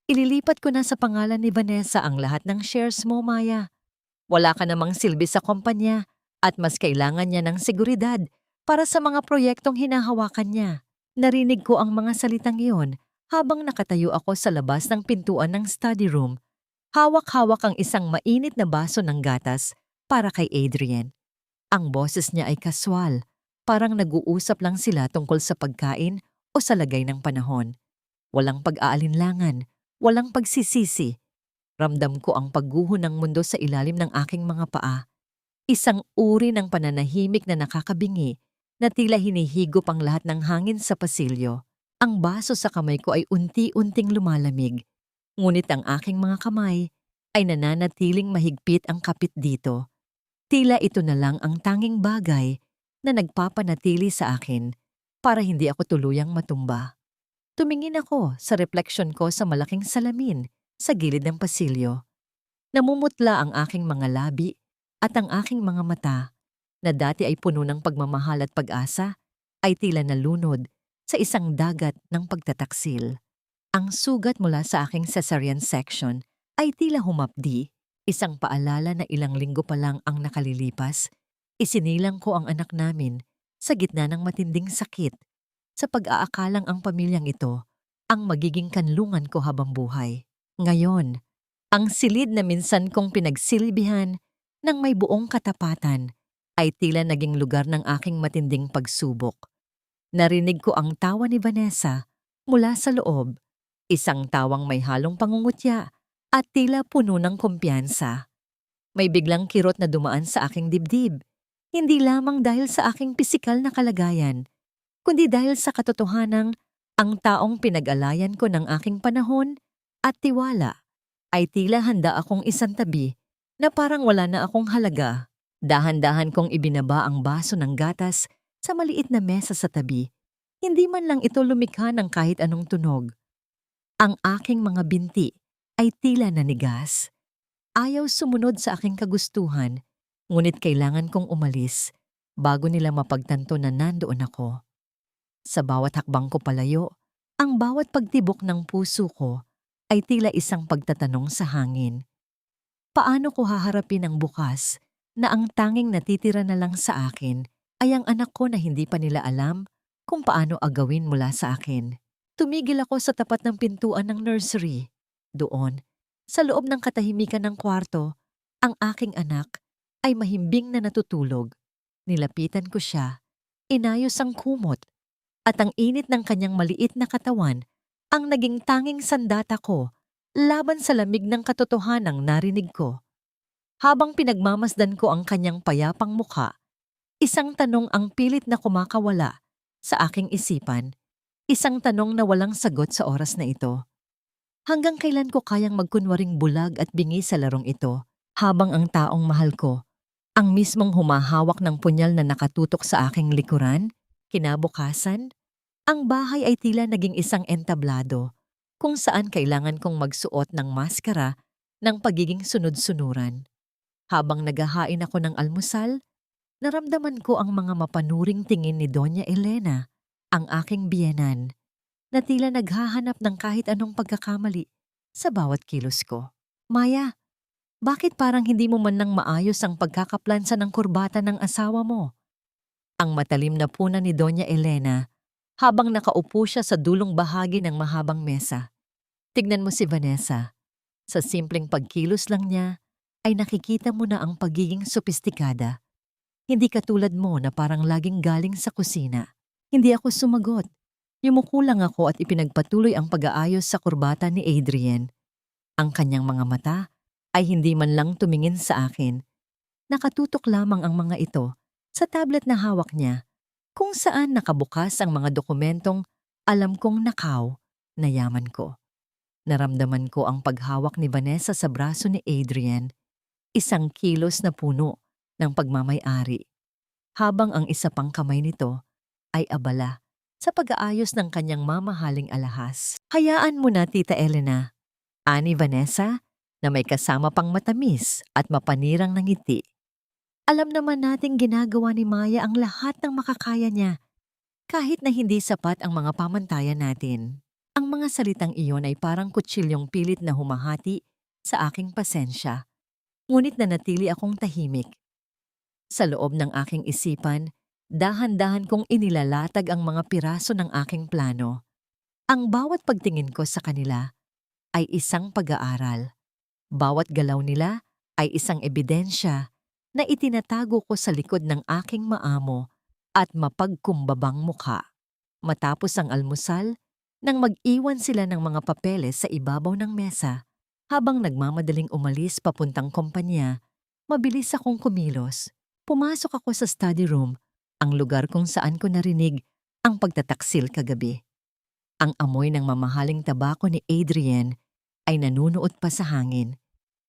Ililipat ko na sa pangalan ni Vanessa ang lahat ng shares mo, Maya. Wala ka namang silbi sa kumpanya at mas kailangan niya ng seguridad para sa mga proyektong hinahawakan niya. Narinig ko ang mga salitang iyon habang nakatayo ako sa labas ng pintuan ng study room. Hawak-hawak ang isang mainit na baso ng gatas para kay Adrian. Ang boses niya ay kaswal, parang nag-uusap lang sila tungkol sa pagkain o sa lagay ng panahon. Walang pag-aalinlangan, walang pagsisisi. Ramdam ko ang pagguho ng mundo sa ilalim ng aking mga paa. Isang uri ng pananahimik na nakakabingi na tila hinihigop ang lahat ng hangin sa pasilyo. Ang baso sa kamay ko ay unti-unting lumalamig, ngunit ang aking mga kamay ay nananatiling mahigpit ang kapit dito. Tila ito na lang ang tanging bagay na nagpapanatili sa akin para hindi ako tuluyang matumba. Tumingin ako sa refleksyon ko sa malaking salamin sa gilid ng pasilyo. Namumutla ang aking mga labi at ang aking mga mata na dati ay puno ng pagmamahal at pag-asa ay tila nalunod sa isang dagat ng pagtataksil. Ang sugat mula sa aking cesarean section ay tila humapdi, isang paalala na ilang linggo pa lang ang nakalilipas. Isinilang ko ang anak namin sa gitna ng matinding sakit sa pag-aakalang ang pamilyang ito ang magiging kanlungan ko habang buhay. Ngayon, ang silid na minsan kong pinagsilbihan ng may buong katapatan ay tila naging lugar ng aking matinding pagsubok. Narinig ko ang tawa ni Vanessa mula sa loob, isang tawang may halong pangungutya at tila puno ng kumpiyansa. May biglang kirot na dumaan sa aking dibdib, hindi lamang dahil sa aking pisikal na kalagayan, kundi dahil sa katotohanang ang taong pinag-alayan ko ng aking panahon at tiwala ay tila handa akong isantabi na parang wala na akong halaga. Dahan-dahan kong ibinaba ang baso ng gatas sa maliit na mesa sa tabi. Hindi man lang ito lumikha ng kahit anong tunog. Ang aking mga binti ay tila nanigas. Ayaw sumunod sa aking kagustuhan, ngunit kailangan kong umalis bago nila mapagtanto na nandoon ako. Sa bawat hakbang ko palayo, ang bawat pagtibok ng puso ko ay tila isang pagtatanong sa hangin. Paano ko haharapin ang bukas na ang tanging natitira na lang sa akin ay ang anak ko na hindi pa nila alam kung paano agawin mula sa akin? Tumigil ako sa tapat ng pintuan ng nursery. Doon, sa loob ng katahimikan ng kwarto, ang aking anak ay mahimbing na natutulog. Nilapitan ko siya, inayos ang kumot, at ang init ng kanyang maliit na katawan ang naging tanging sandata ko laban sa lamig ng katotohanang narinig ko. Habang pinagmamasdan ko ang kanyang payapang mukha, isang tanong ang pilit na kumakawala sa aking isipan, isang tanong na walang sagot sa oras na ito. Hanggang kailan ko kayang magkunwaring bulag at bingi sa larong ito habang ang taong mahal ko, ang mismong humahawak ng punyal na nakatutok sa aking likuran? Kinabukasan, ang bahay ay tila naging isang entablado kung saan kailangan kong magsuot ng maskara ng pagiging sunod-sunuran. Habang naghahain ako ng almusal, naramdaman ko ang mga mapanuring tingin ni Doña Elena, ang aking biyenan, na tila naghahanap ng kahit anong pagkakamali sa bawat kilos ko. Maya, bakit parang hindi mo man lang maayos ang pagkakaplansa ng kurbata ng asawa mo? Ang matalim na puna ni Doña Elena habang nakaupo siya sa dulong bahagi ng mahabang mesa. Tignan mo si Vanessa. Sa simpleng pagkilos lang niya, ay nakikita mo na ang pagiging sopistikada. Hindi katulad mo na parang laging galing sa kusina. Hindi ako sumagot. Yumuko lang ako at ipinagpatuloy ang pag-aayos sa kurbata ni Adrian. Ang kanyang mga mata ay hindi man lang tumingin sa akin. Nakatutok lamang ang mga ito sa tablet na hawak niya, kung saan nakabukas ang mga dokumentong alam kong nakaw na yaman ko. Naramdaman ko ang paghawak ni Vanessa sa braso ni Adrian, isang kilos na puno ng pagmamay-ari, habang ang isa pang kamay nito ay abala sa pag-aayos ng kanyang mamahaling alahas. Hayaan mo na, Tita Elena, ani Vanessa, na may kasama pang matamis at mapanirang na ngiti. Alam naman nating ginagawa ni Maya ang lahat ng makakaya niya, kahit na hindi sapat ang mga pamantayan natin. Ang mga salitang iyon ay parang kutsilyong pilit na humahati sa aking pasensya, ngunit nanatili akong tahimik. Sa loob ng aking isipan, dahan-dahan kong inilalatag ang mga piraso ng aking plano. Ang bawat pagtingin ko sa kanila ay isang pag-aaral. Bawat galaw nila ay isang ebidensya na itinatago ko sa likod ng aking maamo at mapagkumbabang mukha. Matapos ang almusal, nang mag-iwan sila ng mga papeles sa ibabaw ng mesa, habang nagmamadaling umalis papuntang kumpanya, mabilis akong kumilos. Pumasok ako sa study room, ang lugar kung saan ko narinig ang pagtataksil kagabi. Ang amoy ng mamahaling tabako ni Adrian ay nanunuot pa sa hangin.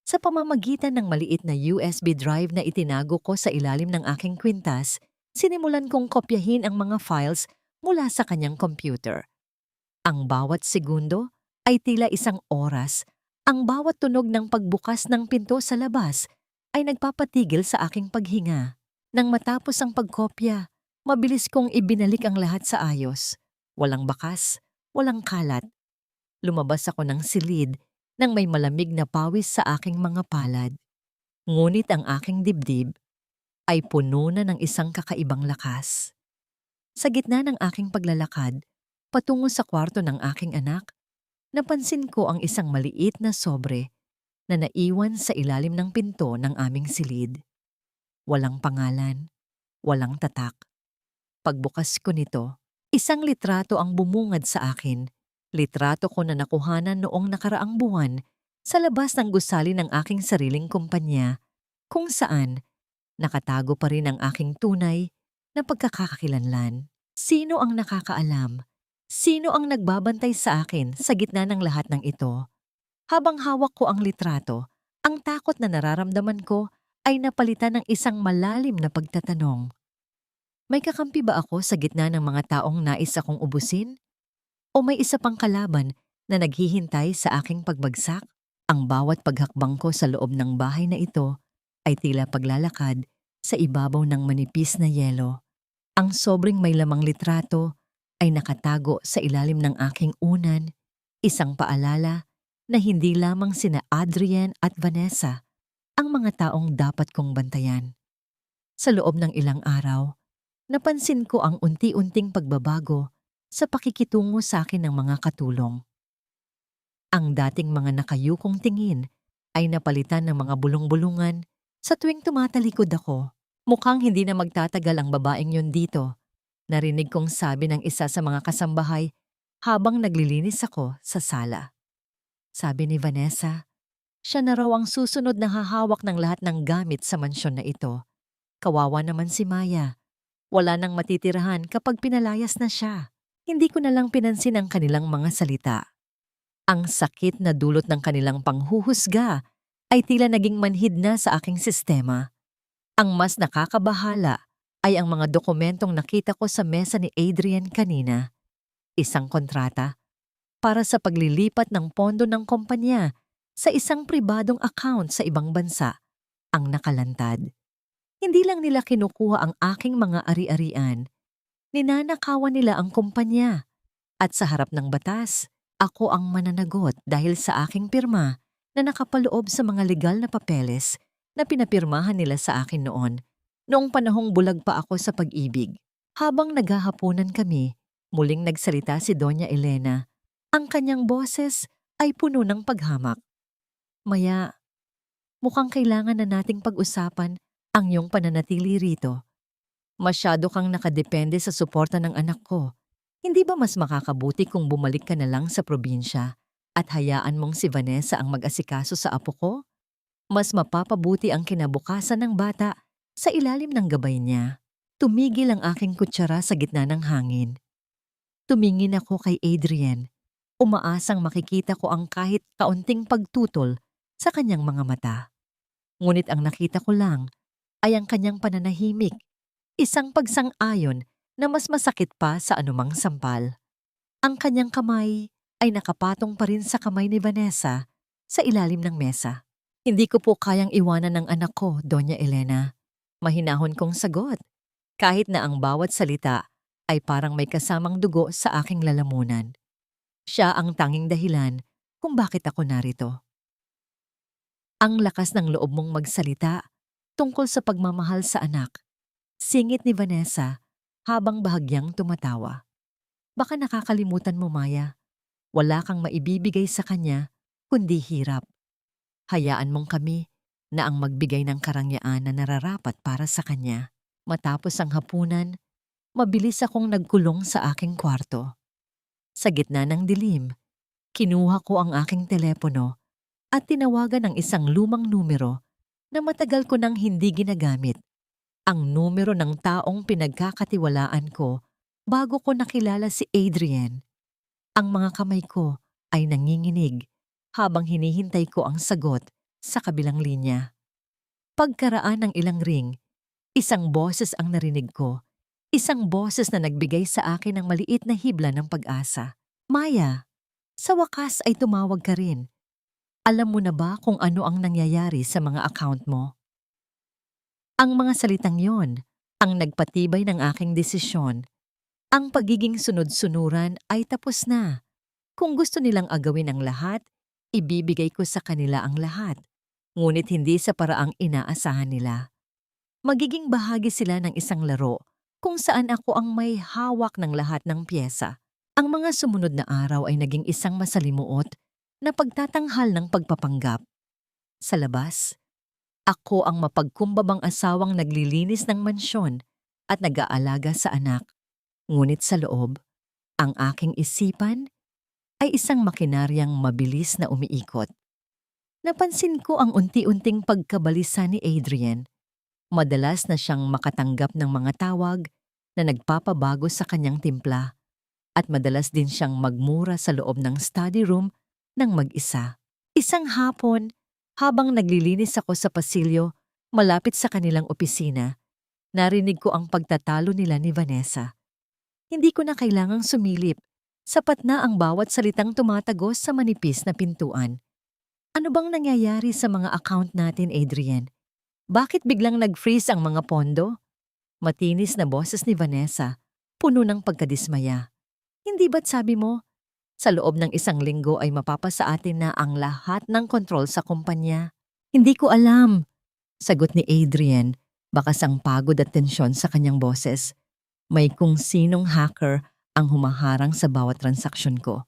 Sa pamamagitan ng maliit na USB drive na itinago ko sa ilalim ng aking kwintas, sinimulan kong kopyahin ang mga files mula sa kanyang computer. Ang bawat segundo ay tila isang oras. Ang bawat tunog ng pagbukas ng pinto sa labas ay nagpapatigil sa aking paghinga. Nang matapos ang pagkopya, mabilis kong ibinalik ang lahat sa ayos. Walang bakas, walang kalat. Lumabas ako ng silid nang may malamig na pawis sa aking mga palad. Ngunit ang aking dibdib ay puno na ng isang kakaibang lakas. Sa gitna ng aking paglalakad, patungo sa kwarto ng aking anak, napansin ko ang isang maliit na sobre na naiwan sa ilalim ng pinto ng aming silid. Walang pangalan, walang tatak. Pagbukas ko nito, isang litrato ang bumungad sa akin. Litrato ko na nakuhanan noong nakaraang buwan sa labas ng gusali ng aking sariling kumpanya, kung saan nakatago pa rin ang aking tunay na pagkakakilanlan. Sino ang nakakaalam? Sino ang nagbabantay sa akin sa gitna ng lahat ng ito? Habang hawak ko ang litrato, ang takot na nararamdaman ko ay napalitan ng isang malalim na pagtatanong. May kakampi ba ako sa gitna ng mga taong nais akong ubusin? O may isa pang kalaban na naghihintay sa aking pagbagsak? Ang bawat paghakbang ko sa loob ng bahay na ito ay tila paglalakad sa ibabaw ng manipis na yelo. Ang sobrang may lamang litrato ay nakatago sa ilalim ng aking unan, isang paalala na hindi lamang sina Adrian at Vanessa ang mga taong dapat kong bantayan. Sa loob ng ilang araw, napansin ko ang unti-unting pagbabago sa pakikitungo sa akin ng mga katulong. Ang dating mga nakayukong tingin ay napalitan ng mga bulong-bulungan sa tuwing tumatalikod ako. Mukhang hindi na magtatagal ang babaeng yun dito. Narinig kong sabi ng isa sa mga kasambahay habang naglilinis ako sa sala. Sabi ni Vanessa, siya na raw ang susunod na hahawak ng lahat ng gamit sa mansyon na ito. Kawawa naman si Maya. Wala nang matitirahan kapag pinalayas na siya. Hindi ko na lang pinansin ang kanilang mga salita. Ang sakit na dulot ng kanilang panghuhusga ay tila naging manhid na sa aking sistema. Ang mas nakakabahala ay ang mga dokumentong nakita ko sa mesa ni Adrian kanina. Isang kontrata para sa paglilipat ng pondo ng kumpanya sa isang pribadong account sa ibang bansa ang nakalantad. Hindi lang nila kinukuha ang aking mga ari-arian, ninanakawan nila ang kumpanya. At sa harap ng batas, ako ang mananagot dahil sa aking pirma na nakapaloob sa mga legal na papeles na pinapirmahan nila sa akin noong panahong bulag pa ako sa pag-ibig. Habang naghahapunan kami, muling nagsalita si Doña Elena. Ang kanyang boses ay puno ng paghamak. Maya, mukhang kailangan na nating pag-usapan ang iyong pananatili rito. Masyado kang nakadepende sa suporta ng anak ko. Hindi ba mas makakabuti kung bumalik ka na lang sa probinsya at hayaan mong si Vanessa ang mag-asikaso sa apo ko? Mas mapapabuti ang kinabukasan ng bata sa ilalim ng gabay niya. Tumigil ang aking kutsara sa gitna ng hangin. Tumingin ako kay Adrian. Umaasang makikita ko ang kahit kaunting pagtutol sa kanyang mga mata. Ngunit ang nakita ko lang ay ang kanyang pananahimik, isang pagsang-ayon na mas masakit pa sa anumang sampal. Ang kanyang kamay ay nakapatong pa rin sa kamay ni Vanessa sa ilalim ng mesa. Hindi ko po kayang iwanan ng anak ko, Doña Elena. Mahinahon kong sagot, kahit na ang bawat salita ay parang may kasamang dugo sa aking lalamunan. Siya ang tanging dahilan kung bakit ako narito. Ang lakas ng loob mong magsalita tungkol sa pagmamahal sa anak, singit ni Vanessa habang bahagyang tumatawa. Baka nakakalimutan mo, Maya, wala kang maibibigay sa kanya kundi hirap. Hayaan mong kami na ang magbigay ng karangyaan na nararapat para sa kanya. Matapos ang hapunan, mabilis akong nagkulong sa aking kwarto. Sa gitna ng dilim, kinuha ko ang aking telepono at tinawagan ang isang lumang numero na matagal ko nang hindi ginagamit. Ang numero ng taong pinagkakatiwalaan ko bago ko nakilala si Adrian. Ang mga kamay ko ay nanginginig habang hinihintay ko ang sagot sa kabilang linya. Pagkaraan ng ilang ring, isang boses ang narinig ko. Isang boses na nagbigay sa akin ng maliit na hibla ng pag-asa. Maya, sa wakas ay tumawag ka rin. Alam mo na ba kung ano ang nangyayari sa mga account mo? Ang mga salitang yon ang nagpatibay ng aking desisyon. Ang pagiging sunod-sunuran ay tapos na. Kung gusto nilang agawin ang lahat, ibibigay ko sa kanila ang lahat. Ngunit hindi sa paraang inaasahan nila. Magiging bahagi sila ng isang laro kung saan ako ang may hawak ng lahat ng piyesa. Ang mga sumunod na araw ay naging isang masalimuot na pagtatanghal ng pagpapanggap. Sa labas, ako ang mapagkumbabang asawang naglilinis ng mansyon at nag-aalaga sa anak. Ngunit sa loob, ang aking isipan ay isang makinaryang mabilis na umiikot. Napansin ko ang unti-unting pagkabalisa ni Adrian. Madalas na siyang makatanggap ng mga tawag na nagpapabago sa kanyang timpla at madalas din siyang magmura sa loob ng study room ng mag-isa. Isang hapon, habang naglilinis ako sa pasilyo malapit sa kanilang opisina, narinig ko ang pagtatalo nila ni Vanessa. Hindi ko na kailangang sumilip. Sapat na ang bawat salitang tumatagos sa manipis na pintuan. Ano bang nangyayari sa mga account natin, Adrian? Bakit biglang nag-freeze ang mga pondo? Matinis na boses ni Vanessa, puno ng pagkadismaya. Hindi ba't sabi mo, sa loob ng isang linggo ay mapapasa atin na ang lahat ng kontrol sa kumpanya? Hindi ko alam, sagot ni Adrian, bakas ang pagod at tensyon sa kanyang boses. May kung sinong hacker ang humaharang sa bawat transaksyon ko.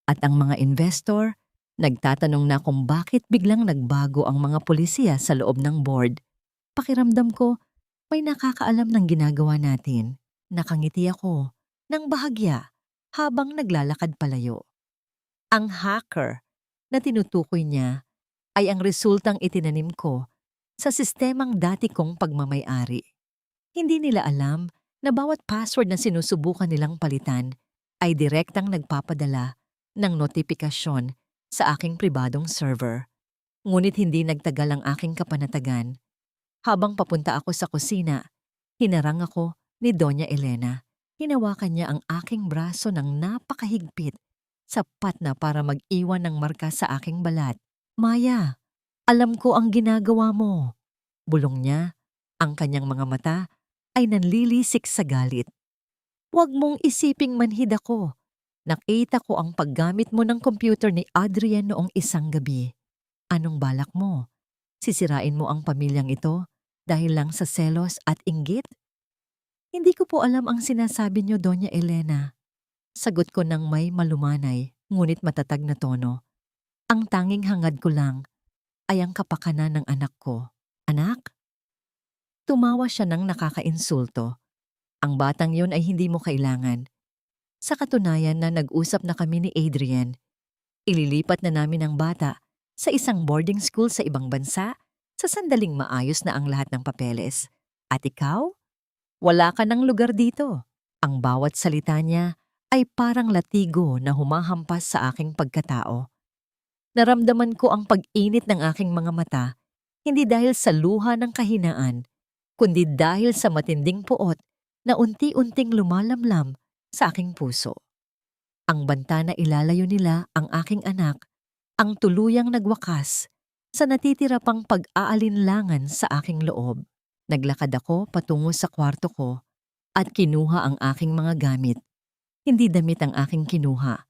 At ang mga investor, nagtatanong na kung bakit biglang nagbago ang mga pulisya sa loob ng board. Pakiramdam ko, may nakakaalam ng ginagawa natin. Nakangiti ako ng bahagya habang naglalakad palayo. Ang hacker na tinutukoy niya ay ang resultang itinanim ko sa sistemang dati kong pagmamay-ari. Hindi nila alam na bawat password na sinusubukan nilang palitan ay direktang nagpapadala ng notifikasyon sa aking pribadong server. Ngunit hindi nagtagal ang aking kapanatagan. Habang papunta ako sa kusina, hinarang ako ni Doña Elena. Hinawakan niya ang aking braso ng napakahigpit, sapat na para mag-iwan ng marka sa aking balat. Maya, alam ko ang ginagawa mo. Bulong niya, ang kanyang mga mata ay nanlilisik sa galit. Huwag mong isiping manhid ako. Nakita ko ang paggamit mo ng computer ni Adrian noong isang gabi. Anong balak mo? Sisirain mo ang pamilyang ito dahil lang sa selos at inggit? Hindi ko po alam ang sinasabi niyo, Doña Elena. Sagot ko ng may malumanay, ngunit matatag na tono. Ang tanging hangad ko lang ay ang kapakanan ng anak ko. Anak? Tumawa siya ng nakakainsulto. Ang batang yun ay hindi mo kailangan. Sa katunayan na nag-usap na kami ni Adrian, ililipat na namin ang bata sa isang boarding school sa ibang bansa sa sandaling maayos na ang lahat ng papeles. At ikaw? Wala ka ng lugar dito. Ang bawat salita niya ay parang latigo na humahampas sa aking pagkatao. Naramdaman ko ang pag-init ng aking mga mata, hindi dahil sa luha ng kahinaan, kundi dahil sa matinding puot na unti-unting lumalamlam sa aking puso. Ang banta na ilalayo nila ang aking anak, ang tuluyang nagwakas sa natitira pang pag-aalinlangan sa aking loob. Naglakad ako patungo sa kwarto ko at kinuha ang aking mga gamit. Hindi damit ang aking kinuha,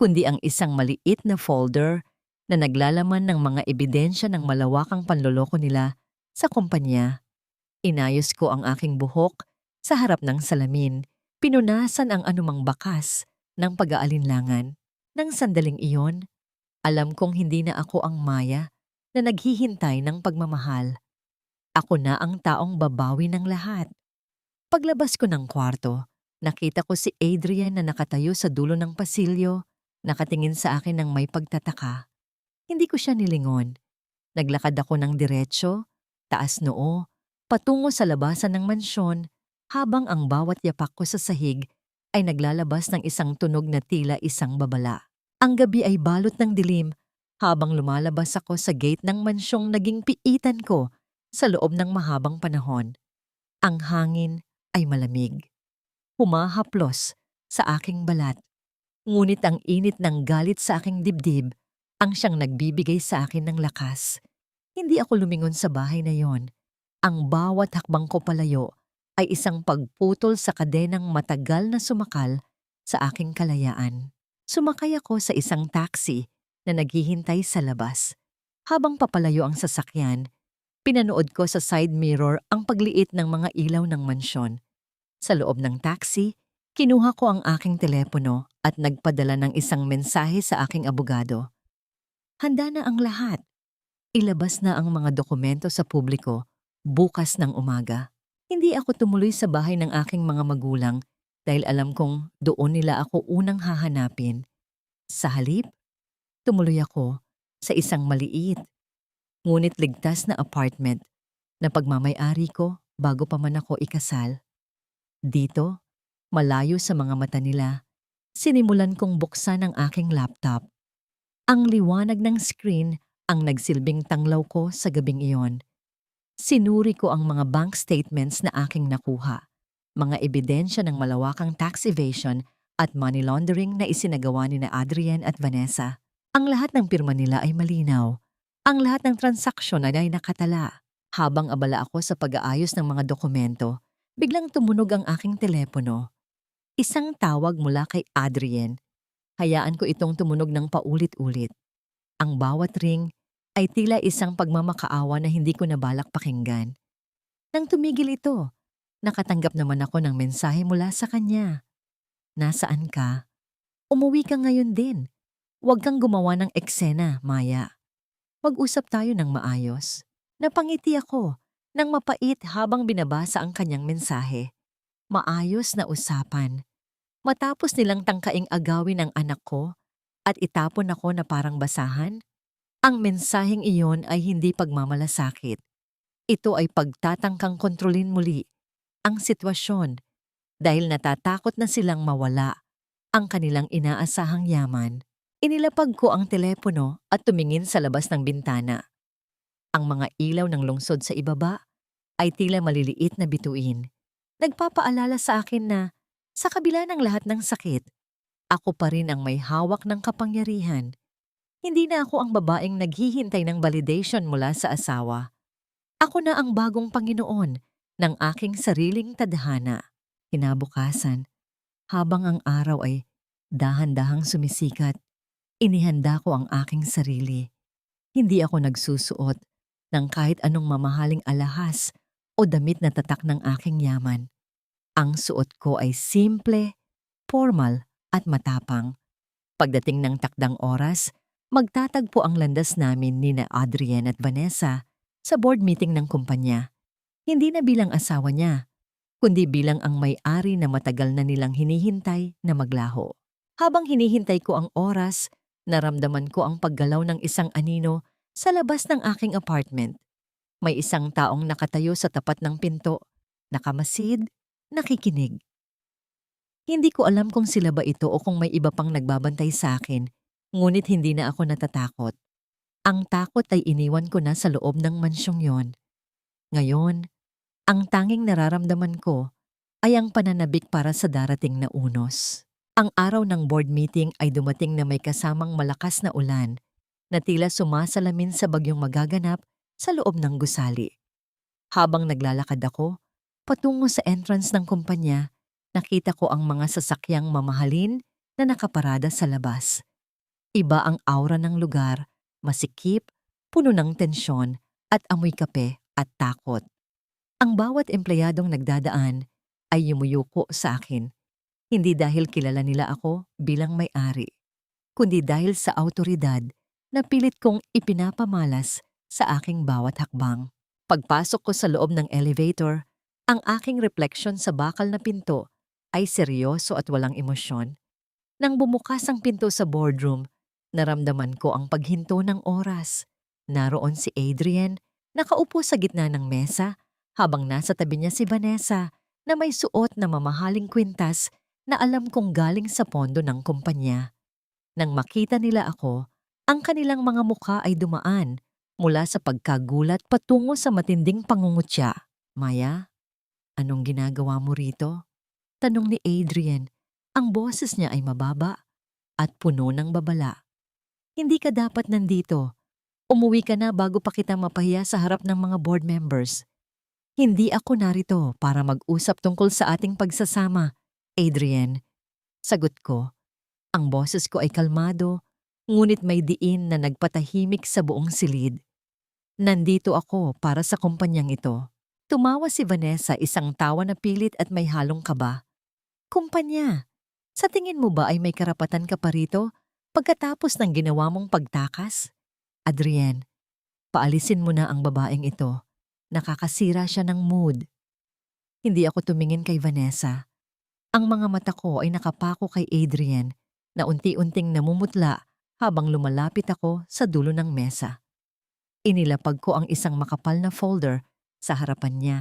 kundi ang isang maliit na folder na naglalaman ng mga ebidensya ng malawakang panloloko nila sa kumpanya. Inayos ko ang aking buhok sa harap ng salamin. Pinunasan ang anumang bakas ng pag-aalinlangan. Nang sandaling iyon, alam kong hindi na ako ang Maya na naghihintay ng pagmamahal. Ako na ang taong babawi ng lahat. Paglabas ko ng kwarto, nakita ko si Adrian na nakatayo sa dulo ng pasilyo, nakatingin sa akin ng may pagtataka. Hindi ko siya nilingon. Naglakad ako ng diretsyo, taas noo, patungo sa labasan ng mansyon habang ang bawat yapak ko sa sahig ay naglalabas ng isang tunog na tila isang babala. Ang gabi ay balot ng dilim habang lumalabas ako sa gate ng mansyong naging piitan ko sa loob ng mahabang panahon. Ang hangin ay malamig. Humahaplos sa aking balat. Ngunit ang init ng galit sa aking dibdib ang siyang nagbibigay sa akin ng lakas. Hindi ako lumingon sa bahay na yon. Ang bawat hakbang ko palayo ay isang pagputol sa kadenang matagal na sumakal sa aking kalayaan. Sumakay ako sa isang taxi na naghihintay sa labas. Habang papalayo ang sasakyan, pinanood ko sa side mirror ang pagliit ng mga ilaw ng mansyon. Sa loob ng taxi, kinuha ko ang aking telepono at nagpadala ng isang mensahe sa aking abogado. Handa na ang lahat. Ilabas na ang mga dokumento sa publiko bukas ng umaga. Hindi ako tumuloy sa bahay ng aking mga magulang dahil alam kong doon nila ako unang hahanapin. Sa halip, tumuloy ako sa isang maliit, ngunit ligtas na apartment na pagmamay-ari ko bago pa man ako ikasal. Dito, malayo sa mga mata nila, sinimulan kong buksan ang aking laptop. Ang liwanag ng screen ang nagsilbing tanglaw ko sa gabing iyon. Sinuri ko ang mga bank statements na aking nakuha, mga ebidensya ng malawakang tax evasion at money laundering na isinagawa ni na Adrian at Vanessa. Ang lahat ng pirma nila ay malinaw. Ang lahat ng transaksyon ay nakatala. Habang abala ako sa pag-aayos ng mga dokumento, biglang tumunog ang aking telepono. Isang tawag mula kay Adrian. Hayaan ko itong tumunog ng paulit-ulit. Ang bawat ring ay tila isang pagmamakaawa na hindi ko nabalak pakinggan. Nang tumigil ito, nakatanggap naman ako ng mensahe mula sa kanya. Nasaan ka? Umuwi ka ngayon din. Huwag kang gumawa ng eksena, Maya. Mag-usap tayo ng maayos. Napangiti ako nang mapait habang binabasa ang kanyang mensahe. Maayos na usapan. Matapos nilang tangkaing agawin ang anak ko at itapon ako na parang basahan, ang mensaheng iyon ay hindi pagmamalasakit. Ito ay pagtatangkang kontrolin muli ang sitwasyon dahil natatakot na silang mawala ang kanilang inaasahang yaman. Inilapag ko ang telepono at tumingin sa labas ng bintana. Ang mga ilaw ng lungsod sa ibaba ay tila maliliit na bituin. Nagpapaalala sa akin na sa kabila ng lahat ng sakit, ako pa rin ang may hawak ng kapangyarihan. Hindi na ako ang babaeng naghihintay ng validation mula sa asawa. Ako na ang bagong Panginoon ng aking sariling tadhana. Kinabukasan, habang ang araw ay dahan-dahang sumisikat, inihanda ko ang aking sarili. Hindi ako nagsusuot ng kahit anong mamahaling alahas o damit na tatak ng aking yaman. Ang suot ko ay simple, formal at matapang. Pagdating ng takdang oras, magtatagpo ang landas namin ni na Adrian at Vanessa sa board meeting ng kumpanya. Hindi na bilang asawa niya, kundi bilang ang may-ari na matagal na nilang hinihintay na maglaho. Habang hinihintay ko ang oras, naramdaman ko ang paggalaw ng isang anino sa labas ng aking apartment. May isang taong nakatayo sa tapat ng pinto, nakamasid, nakikinig. Hindi ko alam kung sila ba ito o kung may iba pang nagbabantay sa akin, ngunit hindi na ako natatakot. Ang takot ay iniwan ko na sa loob ng mansyong yon. Ngayon, ang tanging nararamdaman ko ay ang pananabik para sa darating na unos. Ang araw ng board meeting ay dumating na may kasamang malakas na ulan na tila sumasalamin sa bagyong magaganap sa loob ng gusali. Habang naglalakad ako, patungo sa entrance ng kumpanya, nakita ko ang mga sasakyang mamahalin na nakaparada sa labas. Iba ang aura ng lugar, masikip, puno ng tensyon, at amoy kape at takot. Ang bawat empleyadong nagdadaan ay yumuyuko sa akin, hindi dahil kilala nila ako bilang may-ari, kundi dahil sa awtoridad na pilit kong ipinapamalas sa aking bawat hakbang. Pagpasok ko sa loob ng elevator, ang aking refleksyon sa bakal na pinto ay seryoso at walang emosyon. Nang bumukas ang pinto sa boardroom, naramdaman ko ang paghinto ng oras. Naroon si Adrian, nakaupo sa gitna ng mesa, habang nasa tabi niya si Vanessa na may suot na mamahaling kwintas na alam kong galing sa pondo ng kumpanya. Nang makita nila ako, ang kanilang mga mukha ay dumaan mula sa pagkagulat patungo sa matinding pangungutya. "Maya, anong ginagawa mo rito?" Tanong ni Adrian. Ang boses niya ay mababa at puno ng babala. "Hindi ka dapat nandito. Umuwi ka na bago pa kita mapahiya sa harap ng mga board members." "Hindi ako narito para mag-usap tungkol sa ating pagsasama, Adrian." Sagot ko. Ang boses ko ay kalmado, ngunit may diin na nagpatahimik sa buong silid. "Nandito ako para sa kumpanyang ito." Tumawa si Vanessa, isang tawa na pilit at may halong kaba. "Kumpanya? Sa tingin mo ba ay may karapatan ka pa rito pagkatapos ng ginawa mong pagtakas?" "Adrian, paalisin mo na ang babaeng ito. Nakakasira siya ng mood." Hindi ako tumingin kay Vanessa. Ang mga mata ko ay nakapako kay Adrian na unti-unting namumutla habang lumalapit ako sa dulo ng mesa. Inilapag ko ang isang makapal na folder sa harapan niya.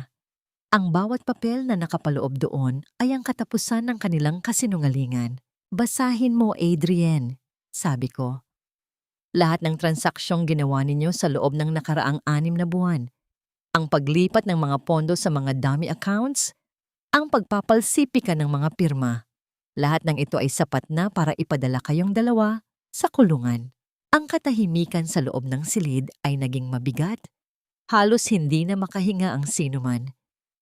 Ang bawat papel na nakapaloob doon ay ang katapusan ng kanilang kasinungalingan. "Basahin mo, Adrian," sabi ko. "Lahat ng transaksyong ginawa ninyo sa loob ng nakaraang 6 na buwan. Ang paglipat ng mga pondo sa mga dummy accounts, ang pagpapalsipika ng mga pirma. Lahat ng ito ay sapat na para ipadala kayong dalawa sa kulungan." Ang katahimikan sa loob ng silid ay naging mabigat. Halos hindi na makahinga ang sinuman.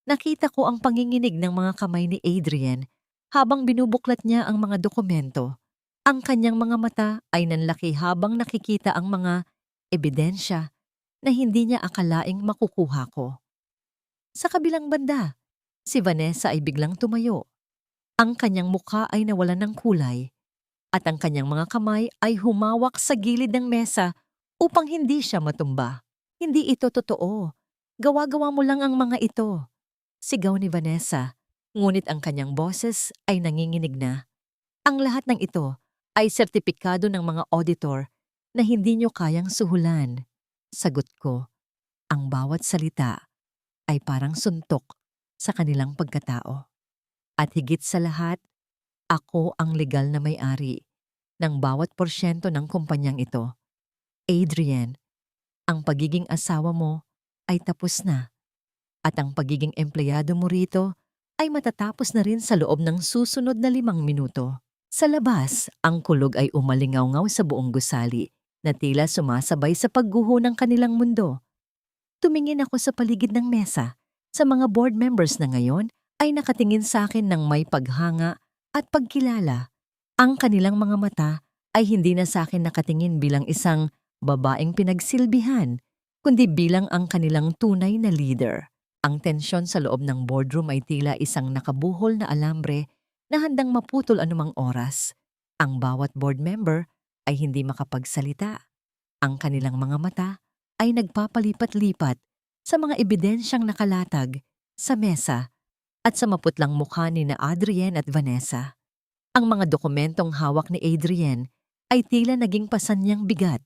Nakita ko ang panginginig ng mga kamay ni Adrian habang binubuklat niya ang mga dokumento. Ang kanyang mga mata ay nanlaki habang nakikita ang mga ebidensya na hindi niya akalaing makukuha ko. Sa kabilang banda, si Vanessa ay biglang tumayo. Ang kanyang mukha ay nawalan ng kulay at ang kanyang mga kamay ay humawak sa gilid ng mesa upang hindi siya matumba. "Hindi ito totoo. Gawa-gawa mo lang ang mga ito," sigaw ni Vanessa, ngunit ang kanyang boses ay nanginginig na. "Ang lahat ng ito ay sertipikado ng mga auditor na hindi nyo kayang suhulan." Sagot ko. Ang bawat salita ay parang suntok sa kanilang pagkatao. At higit sa lahat, ako ang legal na may-ari ng bawat porsyento ng kumpanyang ito. Adrian, ang pagiging asawa mo ay tapos na at ang pagiging empleyado mo rito ay matatapos na rin sa loob ng susunod na 5 minuto. Sa labas, ang kulog ay umalingaw-ngaw sa buong gusali na tila sumasabay sa pagguho ng kanilang mundo. Tumingin ako sa paligid ng mesa, sa mga board members na ngayon ay nakatingin sa akin ng may paghanga at pagkilala. Ang kanilang mga mata ay hindi na sa akin nakatingin bilang isang babaeng pinagsilbihan, kundi bilang ang kanilang tunay na leader. Ang tensyon sa loob ng boardroom ay tila isang nakabuhol na alambre na handang maputol anumang oras. Ang bawat board member ay hindi makapagsalita. Ang kanilang mga mata ay nagpapalipat-lipat sa mga ebidensyang nakalatag sa mesa at sa maputlang mukha ni na Adrian at Vanessa. Ang mga dokumentong hawak ni Adrian ay tila naging pasan niyang bigat.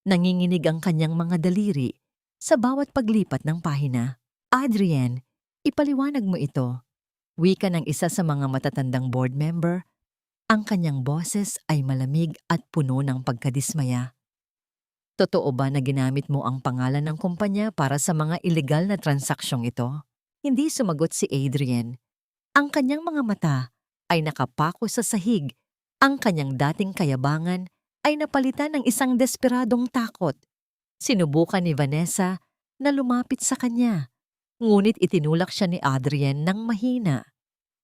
Nanginginig ang kanyang mga daliri sa bawat paglipat ng pahina. "Adrian, ipaliwanag mo ito," wika ng isa sa mga matatandang board member. Ang kanyang boses ay malamig at puno ng pagkadismaya. "Totoo ba na ginamit mo ang pangalan ng kumpanya para sa mga ilegal na transaksyong ito?" Hindi sumagot si Adrian. Ang kanyang mga mata ay nakapako sa sahig. Ang kanyang dating kayabangan ay napalitan ng isang desperadong takot. Sinubukan ni Vanessa na lumapit sa kanya, ngunit itinulak siya ni Adrian ng mahina.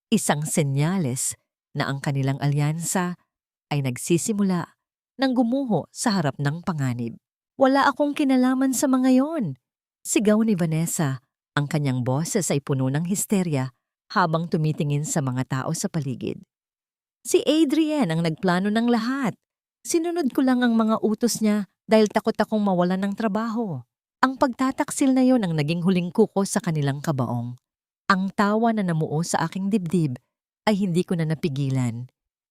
Isang senyales na ang kanilang alyansa ay nagsisimula nang gumuho sa harap ng panganib. Wala akong kinalaman sa mga yon. Sigaw ni Vanessa. Ang kanyang boses ay puno ng histerya habang tumitingin sa mga tao sa paligid. Si Adrian ang nagplano ng lahat. Sinunod ko lang ang mga utos niya dahil takot akong mawalan ng trabaho. Ang pagtataksil na yon ang naging huling kuko sa kanilang kabaong. Ang tawa na namuo sa aking dibdib ay hindi ko na napigilan.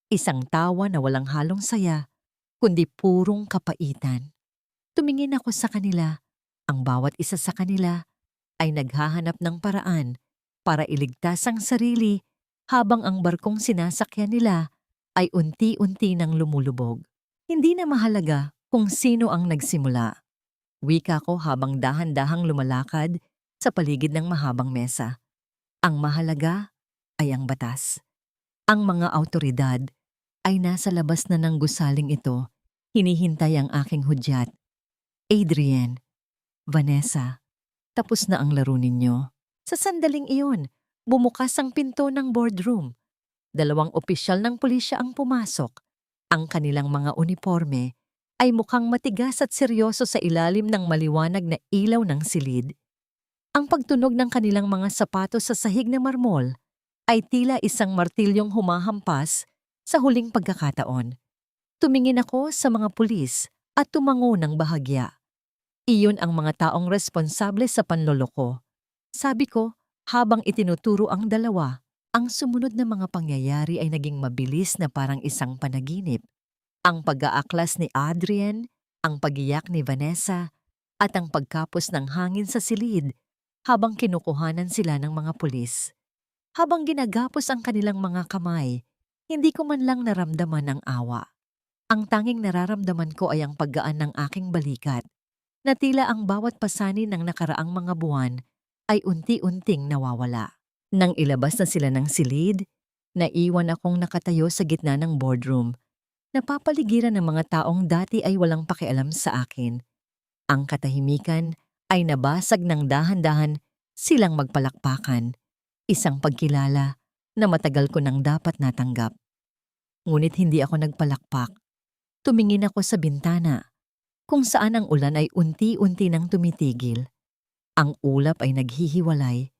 Isang tawa na walang halong saya, kundi purong kapaitan. Tumingin ako sa kanila. Ang bawat isa sa kanila ay naghahanap ng paraan para iligtas ang sarili habang ang barkong sinasakyan nila ay unti-unti nang lumulubog. Hindi na mahalaga kung sino ang nagsimula. Wika ko habang dahan-dahang lumalakad sa paligid ng mahabang mesa. Ang mahalaga ay ang batas. Ang mga awtoridad ay nasa labas na ng gusaling ito. Hinihintay ang aking hudyat. Adrian, Vanessa, tapos na ang laro ninyo. Sa sandaling iyon, bumukas ang pinto ng boardroom. 2 opisyal ng pulisya ang pumasok. Ang kanilang mga uniforme ay mukhang matigas at seryoso sa ilalim ng maliwanag na ilaw ng silid. Ang pagtunog ng kanilang mga sapatos sa sahig na marmol ay tila isang martilyong humahampas sa huling pagkakataon. Tumingin ako sa mga pulis at tumango ng bahagya. Iyon ang mga taong responsable sa panloloko. Sabi ko, habang itinuturo ang dalawa, ang sumunod na mga pangyayari ay naging mabilis na parang isang panaginip. Ang pag-aaklas ni Adrian, ang pagiyak ni Vanessa, at ang pagkapos ng hangin sa silid habang kinukuhanan sila ng mga pulis. Habang ginagapos ang kanilang mga kamay, hindi ko man lang naramdaman ang awa. Ang tanging nararamdaman ko ay ang paggaan ng aking balikat, na tila ang bawat pasanin ng nakaraang mga buwan ay unti-unting nawawala. Nang ilabas na sila ng silid, naiwan akong nakatayo sa gitna ng boardroom. Napapaligiran ng mga taong dati ay walang pakialam sa akin. Ang katahimikan ay nabasag ng dahan-dahan silang magpalakpakan. Isang pagkilala na matagal ko nang dapat natanggap. Ngunit hindi ako nagpalakpak. Tumingin ako sa bintana, kung saan ang ulan ay unti-unti nang tumitigil. Ang ulap ay naghihiwalay,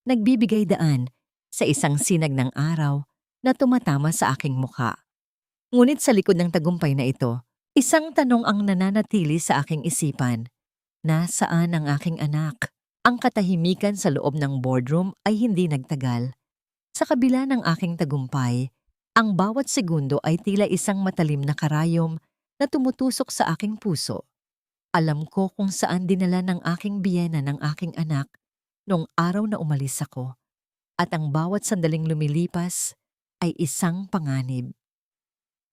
nagbibigay daan sa isang sinag ng araw na tumatama sa aking mukha. Ngunit sa likod ng tagumpay na ito, isang tanong ang nananatili sa aking isipan. Nasaan ang aking anak? Ang katahimikan sa loob ng boardroom ay hindi nagtagal. Sa kabila ng aking tagumpay, ang bawat segundo ay tila isang matalim na karayom na tumutusok sa aking puso. Alam ko kung saan dinala ng aking biyena ng aking anak noong araw na umalis ako, at ang bawat sandaling lumilipas ay isang panganib.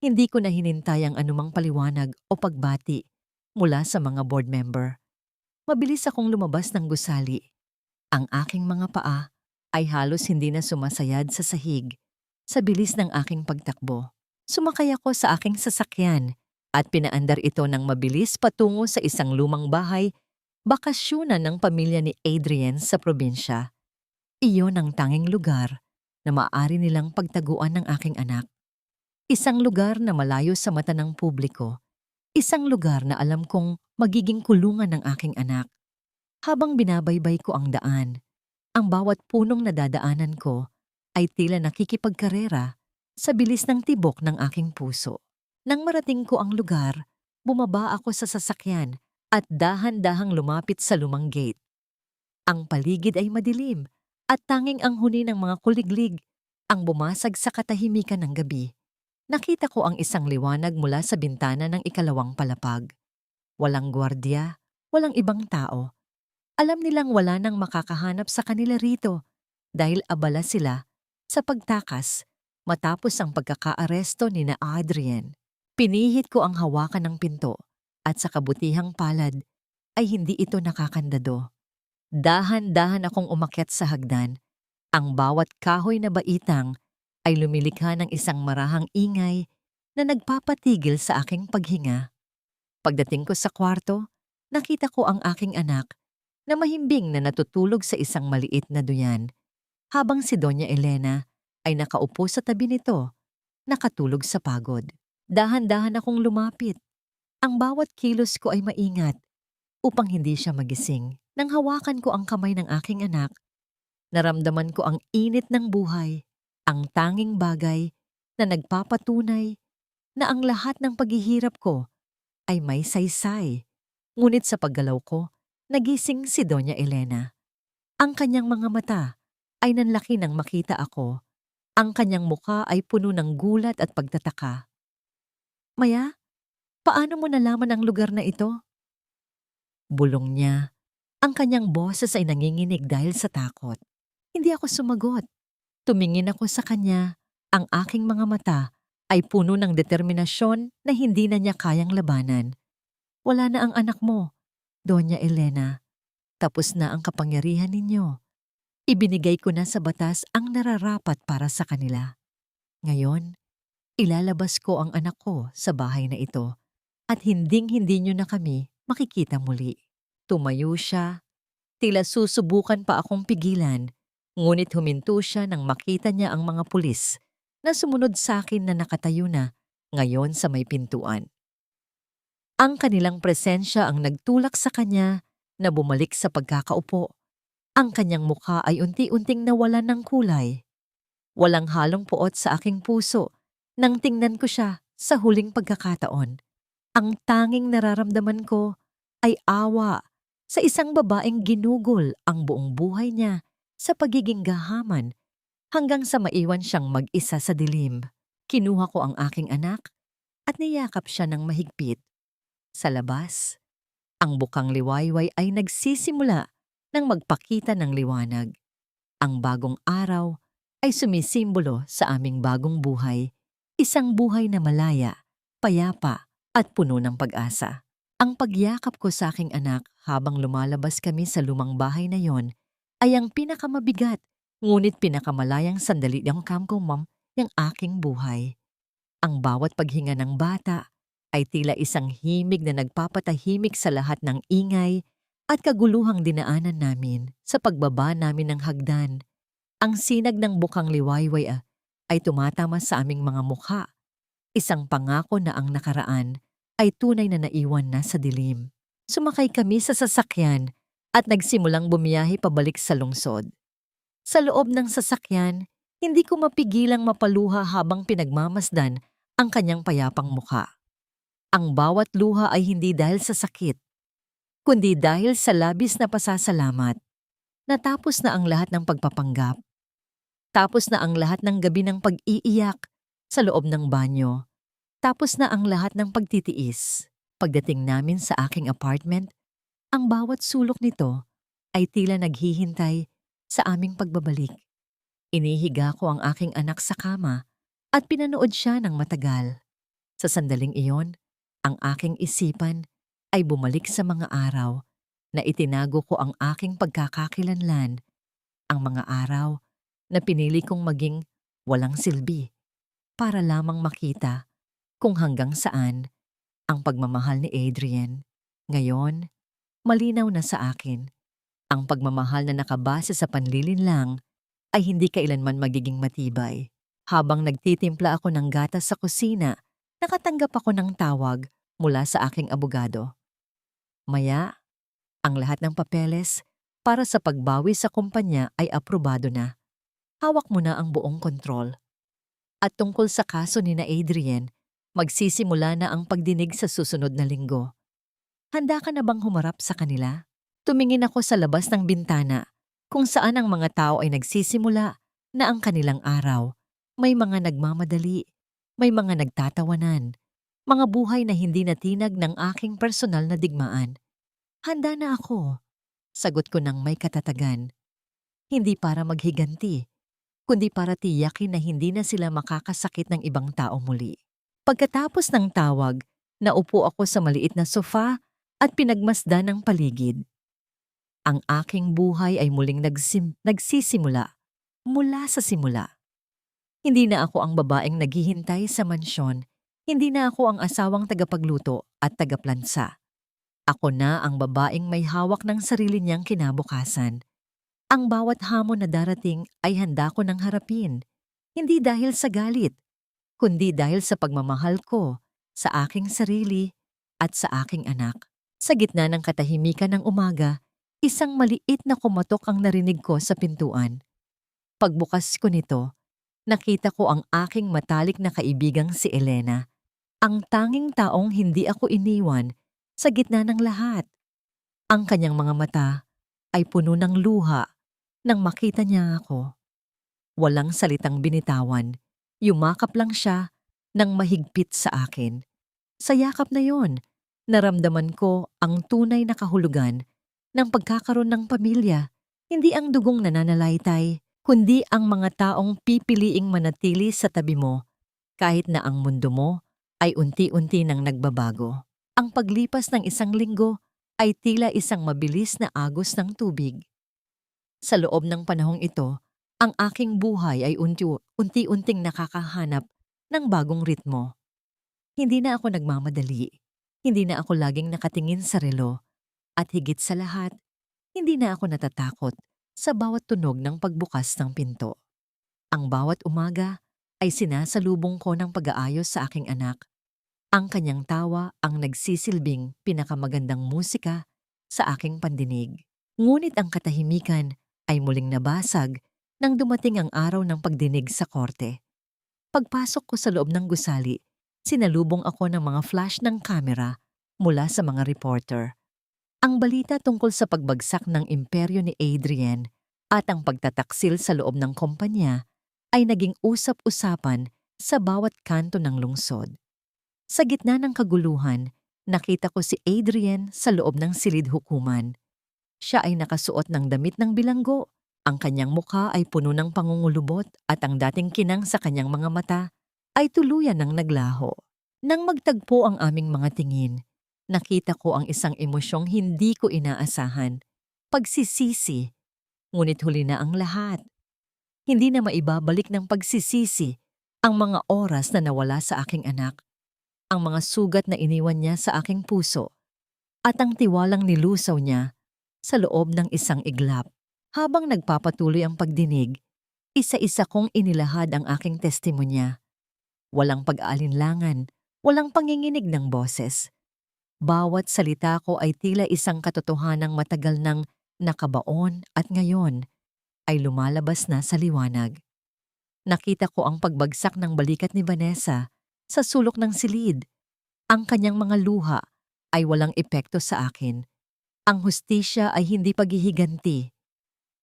Hindi ko na hinintay ang anumang paliwanag o pagbati mula sa mga board member. Mabilis akong lumabas ng gusali. Ang aking mga paa ay halos hindi na sumasayad sa sahig sa bilis ng aking pagtakbo. Sumakay ako sa aking sasakyan at pinaandar ito ng mabilis patungo sa isang lumang bahay, bakasyunan ng pamilya ni Adrian sa probinsya. Iyon ang tanging lugar na maaari nilang pagtaguan ng aking anak. Isang lugar na malayo sa mata ng publiko. Isang lugar na alam kong magiging kulungan ng aking anak. Habang binabaybay ko ang daan, ang bawat punong nadadaanan ko ay tila nakikipagkarera sa bilis ng tibok ng aking puso. Nang marating ko ang lugar, bumaba ako sa sasakyan at dahan-dahang lumapit sa lumang gate. Ang paligid ay madilim at tanging ang huni ng mga kuliglig ang bumasag sa katahimikan ng gabi. Nakita ko ang isang liwanag mula sa bintana ng 2 palapag. Walang gwardiya, walang ibang tao. Alam nilang wala nang makakahanap sa kanila rito dahil abala sila sa pagtakas matapos ang pagkakaaresto ni na Adrian. Pinihit ko ang hawakan ng pinto at sa kabutihang palad ay hindi ito nakakandado. Dahan-dahan akong umakyat sa hagdan. Ang bawat kahoy na baitang ay lumilikha ng isang marahang ingay na nagpapatigil sa aking paghinga. Pagdating ko sa kwarto, nakita ko ang aking anak na mahimbing na natutulog sa isang maliit na duyan, habang si Doña Elena ay nakaupo sa tabi nito, nakatulog sa pagod. Dahan-dahan akong lumapit. Ang bawat kilos ko ay maingat upang hindi siya magising. Nang hawakan ko ang kamay ng aking anak, naramdaman ko ang init ng buhay, ang tanging bagay na nagpapatunay na ang lahat ng paghihirap ko ay may saysay. Ngunit sa paggalaw ko, nagising si Doña Elena. Ang kanyang mga mata ay nanlaki nang makita ako. Ang kanyang mukha ay puno ng gulat at pagtataka. Maya, paano mo nalaman ang lugar na ito? Bulong niya. Ang kanyang boses ay nanginginig dahil sa takot. Hindi ako sumagot. Tumingin ako sa kanya. Ang aking mga mata ay puno ng determinasyon na hindi na niya kayang labanan. Wala na ang anak mo, Doña Elena. Tapos na ang kapangyarihan ninyo. Ibinigay ko na sa batas ang nararapat para sa kanila. Ngayon, ilalabas ko ang anak ko sa bahay na ito at hinding-hindi niyo na kami makikita muli. Tumayo siya, tila susubukan pa akong pigilan, ngunit huminto siya nang makita niya ang mga pulis na sumunod sa akin na nakatayo na ngayon sa may pintuan. Ang kanilang presensya ang nagtulak sa kanya na bumalik sa pagkakaupo. Ang kanyang mukha ay unti-unting nawalan ng kulay. Walang halong puot sa aking puso nang tingnan ko siya sa huling pagkakataon. Ang tanging nararamdaman ko ay awa sa isang babaeng ginugol ang buong buhay niya sa pagiging gahaman hanggang sa maiwan siyang mag-isa sa dilim. Kinuha ko ang aking anak at niyakap siya ng mahigpit. Sa labas, ang bukang liwayway ay nagsisimula ng magpakita ng liwanag. Ang bagong araw ay sumisimbolo sa aming bagong buhay, isang buhay na malaya, payapa at puno ng pag-asa. Ang pagyakap ko sa aking anak habang lumalabas kami sa lumang bahay na yon ay ang pinakamabigat ngunit pinakamalayang sandali ng kamkomam ng aking buhay. Ang bawat paghinga ng bata ay tila isang himig na nagpapatahimik sa lahat ng ingay at kaguluhang dinaanan namin sa pagbaba namin ng hagdan. Ang sinag ng bukang liwayway ay tumatama sa aming mga mukha. Isang pangako na ang nakaraan ay tunay na naiwan na sa dilim. Sumakay kami sa sasakyan at nagsimulang bumiyahe pabalik sa lungsod. Sa loob ng sasakyan, hindi ko mapigilang mapaluha habang pinagmamasdan ang kanyang payapang mukha. Ang bawat luha ay hindi dahil sa sakit, kundi dahil sa labis na pasasalamat. Natapos na ang lahat ng pagpapanggap. Tapos na ang lahat ng gabi ng pag-iiyak sa loob ng banyo. Tapos na ang lahat ng pagtitiis. Pagdating namin sa aking apartment, ang bawat sulok nito ay tila naghihintay sa aming pagbabalik. Inihiga ko ang aking anak sa kama at pinanood siya ng matagal. Sa sandaling iyon, ang aking isipan ay bumalik sa mga araw na itinago ko ang aking pagkakakilanlan, ang mga araw na pinili kong maging walang silbi para lamang makita kung hanggang saan ang pagmamahal ni Adrian. Ngayon, malinaw na sa akin. Ang pagmamahal na nakabase sa panlilinlang ay hindi kailanman magiging matibay. Habang nagtitimpla ako ng gatas sa kusina, nakatanggap ako ng tawag mula sa aking abogado. Maya, ang lahat ng papeles para sa pagbawi sa kumpanya ay aprobado na. Hawak mo na ang buong kontrol. At tungkol sa kaso ni na Adrian, magsisimula na ang pagdinig sa susunod na linggo. Handa ka na bang humarap sa kanila? Tumingin ako sa labas ng bintana kung saan ang mga tao ay nagsisimula na ang kanilang araw. May mga nagmamadali, may mga nagtatawanan, mga buhay na hindi natinag ng aking personal na digmaan. Handa na ako. Sagot ko ng may katatagan. Hindi para maghiganti, kundi para tiyakin na hindi na sila makakasakit ng ibang tao muli. Pagkatapos ng tawag, naupo ako sa maliit na sofa at pinagmasdan ang paligid. Ang aking buhay ay muling nagsisimula mula sa simula. Hindi na ako ang babaeng naghihintay sa mansyon, hindi na ako ang asawang tagapagluto at tagaplansa. Ako na ang babaeng may hawak ng sarili niyang kinabukasan. Ang bawat hamon na darating ay handa ko nang harapin, hindi dahil sa galit, kundi dahil sa pagmamahal ko sa aking sarili at sa aking anak. Sa gitna ng katahimikan ng umaga, isang maliit na kumatok ang narinig ko sa pintuan. Pagbukas ko nito, nakita ko ang aking matalik na kaibigang si Elena, ang tanging taong hindi ako iniwan sa gitna ng lahat. Ang kanyang mga mata ay puno ng luha nang makita niya ako. Walang salitang binitawan, yumakap lang siya nang mahigpit sa akin. Sa yakap na yon, naramdaman ko ang tunay na kahulugan ng pagkakaroon ng pamilya, hindi ang dugong nananalaytay, kundi ang mga taong pipiliing manatili sa tabi mo kahit na ang mundo mo ay unti-unti nang nagbabago. Ang paglipas ng isang linggo ay tila isang mabilis na agos ng tubig. Sa loob ng panahong ito, ang aking buhay ay unti-unting nakakahanap ng bagong ritmo. Hindi na ako nagmamadali, hindi na ako laging nakatingin sa relo, at higit sa lahat, hindi na ako natatakot sa bawat tunog ng pagbukas ng pinto. Ang bawat umaga ay sinasalubong ko ng pag-aayos sa aking anak. Ang kanyang tawa ang nagsisilbing pinakamagandang musika sa aking pandinig. Ngunit ang katahimikan ay muling nabasag nang dumating ang araw ng pagdinig sa korte. Pagpasok ko sa loob ng gusali, sinalubong ako ng mga flash ng kamera mula sa mga reporter. Ang balita tungkol sa pagbagsak ng imperyo ni Adrian at ang pagtataksil sa loob ng kumpanya ay naging usap-usapan sa bawat kanto ng lungsod. Sa gitna ng kaguluhan, nakita ko si Adrian sa loob ng silid hukuman. Siya ay nakasuot ng damit ng bilanggo. Ang kanyang mukha ay puno ng pangungulubot at ang dating kinang sa kanyang mga mata ay tuluyan ng naglaho. Nang magtagpo ang aming mga tingin, nakita ko ang isang emosyong hindi ko inaasahan. Pagsisisi. Ngunit huli na ang lahat. Hindi na maibabalik ng pagsisisi ang mga oras na nawala sa aking anak, ang mga sugat na iniwan niya sa aking puso, at ang tiwalang nilusaw niya sa loob ng isang iglap. Habang nagpapatuloy ang pagdinig, isa-isa kong inilahad ang aking testimonya. Walang pag-aalinlangan, walang panginginig ng boses. Bawat salita ko ay tila isang katotohanang matagal nang nakabaon at ngayon ay lumalabas na sa liwanag. Nakita ko ang pagbagsak ng balikat ni Vanessa sa sulok ng silid. Ang kanyang mga luha ay walang epekto sa akin. Ang hustisya ay hindi paghihiganti.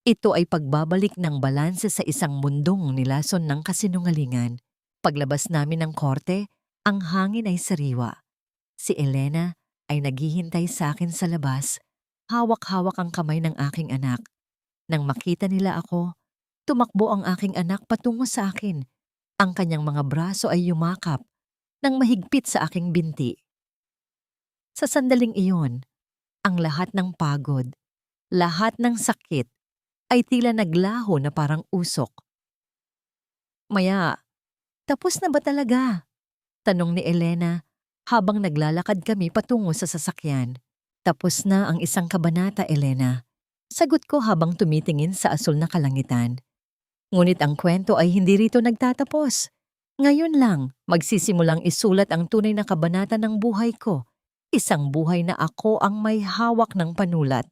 Ito ay pagbabalik ng balanse sa isang mundong nilason ng kasinungalingan. Paglabas namin ng korte, ang hangin ay sariwa. Si Elena ay naghihintay sa akin sa labas, hawak-hawak ang kamay ng aking anak. Nang makita nila ako, tumakbo ang aking anak patungo sa akin. Ang kanyang mga braso ay yumakap nang mahigpit sa aking binti. Sa sandaling iyon, ang lahat ng pagod, lahat ng sakit, ay tila naglaho na parang usok. Maya, tapos na ba talaga? Tanong ni Elena habang naglalakad kami patungo sa sasakyan. Tapos na ang isang kabanata, Elena. Sagot ko habang tumitingin sa asul na kalangitan. Ngunit ang kwento ay hindi rito nagtatapos. Ngayon lang, magsisimulang isulat ang tunay na kabanata ng buhay ko. Isang buhay na ako ang may hawak ng panulat.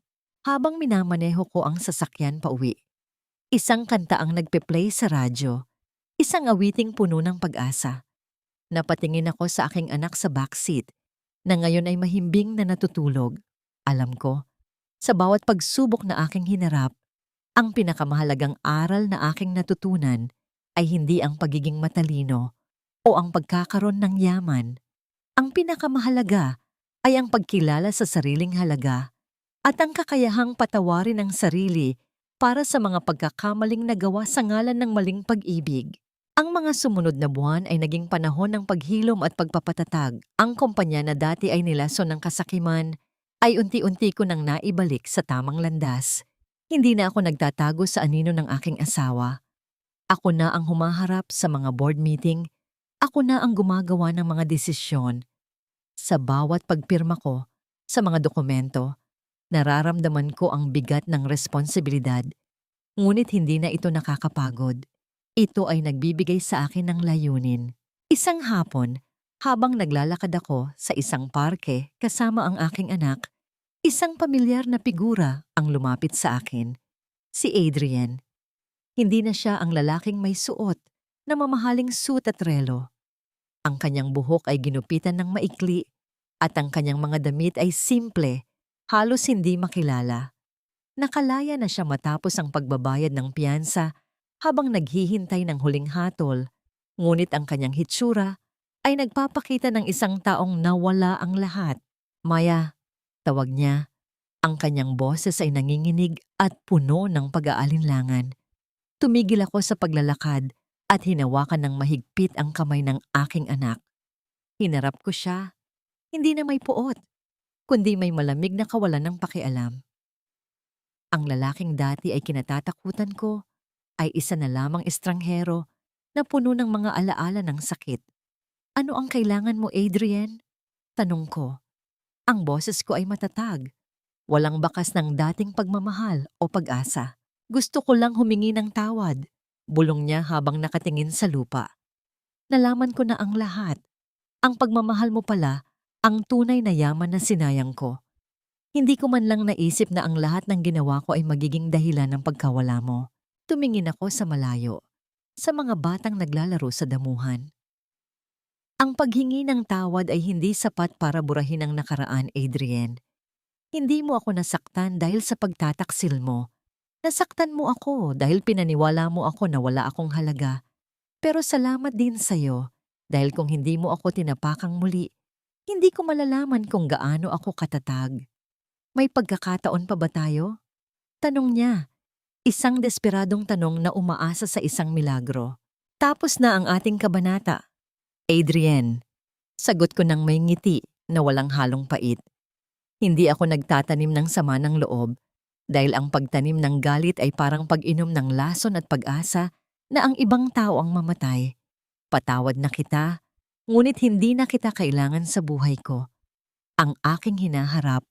Habang minamaneho ko ang sasakyan pauwi, isang kanta ang nagpe-play sa radyo, isang awiting puno ng pag-asa. Napatingin ako sa aking anak sa backseat, na ngayon ay mahimbing na natutulog. Alam ko, sa bawat pagsubok na aking hinarap, ang pinakamahalagang aral na aking natutunan ay hindi ang pagiging matalino o ang pagkakaroon ng yaman. Ang pinakamahalaga ay ang pagkilala sa sariling halaga at ang kakayahang patawarin ang sarili para sa mga pagkakamaling nagawa sa ngalan ng maling pag-ibig. Ang mga sumunod na buwan ay naging panahon ng paghilom at pagpapatatag. Ang kumpanya na dati ay nilason ng kasakiman ay unti-unti ko nang naibalik sa tamang landas. Hindi na ako nagtatago sa anino ng aking asawa. Ako na ang humaharap sa mga board meeting. Ako na ang gumagawa ng mga desisyon. Sa bawat pagpirma ko sa mga dokumento, nararamdaman ko ang bigat ng responsibilidad, ngunit hindi na ito nakakapagod. Ito ay nagbibigay sa akin ng layunin. Isang hapon, habang naglalakad ako sa isang parke kasama ang aking anak, isang pamilyar na figura ang lumapit sa akin, si Adrian. Hindi na siya ang lalaking may suot na mamahaling suit at relo. Ang kanyang buhok ay ginupitan ng maikli at ang kanyang mga damit ay simple, halos hindi makilala. Nakalaya na siya matapos ang pagbabayad ng piyansa habang naghihintay ng huling hatol, ngunit ang kanyang hitsura ay nagpapakita ng isang taong nawala ang lahat. Maya, tawag niya. Ang kanyang boses ay nanginginig at puno ng pag-aalinlangan. Tumigil ako sa paglalakad at hinawakan ng mahigpit ang kamay ng aking anak. Hinarap ko siya, hindi na may puot, kundi may malamig na kawalan ng pakialam. Ang lalaking dati ay kinatatakutan ko ay isa na lamang estranghero na puno ng mga alaala ng sakit. Ano ang kailangan mo, Adrian? Tanong ko. Ang boses ko ay matatag. Walang bakas ng dating pagmamahal o pag-asa. Gusto ko lang humingi ng tawad. Bulong niya habang nakatingin sa lupa. Nalaman ko na ang lahat. Ang pagmamahal mo pala, ang tunay na yaman na sinayang ko. Hindi ko man lang naisip na ang lahat ng ginawa ko ay magiging dahilan ng pagkawala mo. Tumingin ako sa malayo, sa mga batang naglalaro sa damuhan. Ang paghingi ng tawad ay hindi sapat para burahin ang nakaraan, Adrian. Hindi mo ako nasaktan dahil sa pagtataksil mo. Nasaktan mo ako dahil pinaniwala mo ako na wala akong halaga. Pero salamat din sa'yo dahil kung hindi mo ako tinapakang muli, hindi ko malalaman kung gaano ako katatag. May pagkakataon pa ba tayo? Tanong niya, isang desperadong tanong na umaasa sa isang milagro. Tapos na ang ating kabanata. Adrian, sagot ko ng may ngiti na walang halong pait. Hindi ako nagtatanim ng sama ng loob dahil ang pagtanim ng galit ay parang pag-inom ng lason at pag-asa na ang ibang tao ang mamatay. Patawad na kita, ngunit hindi na kita kailangan sa buhay ko. Ang aking hinaharap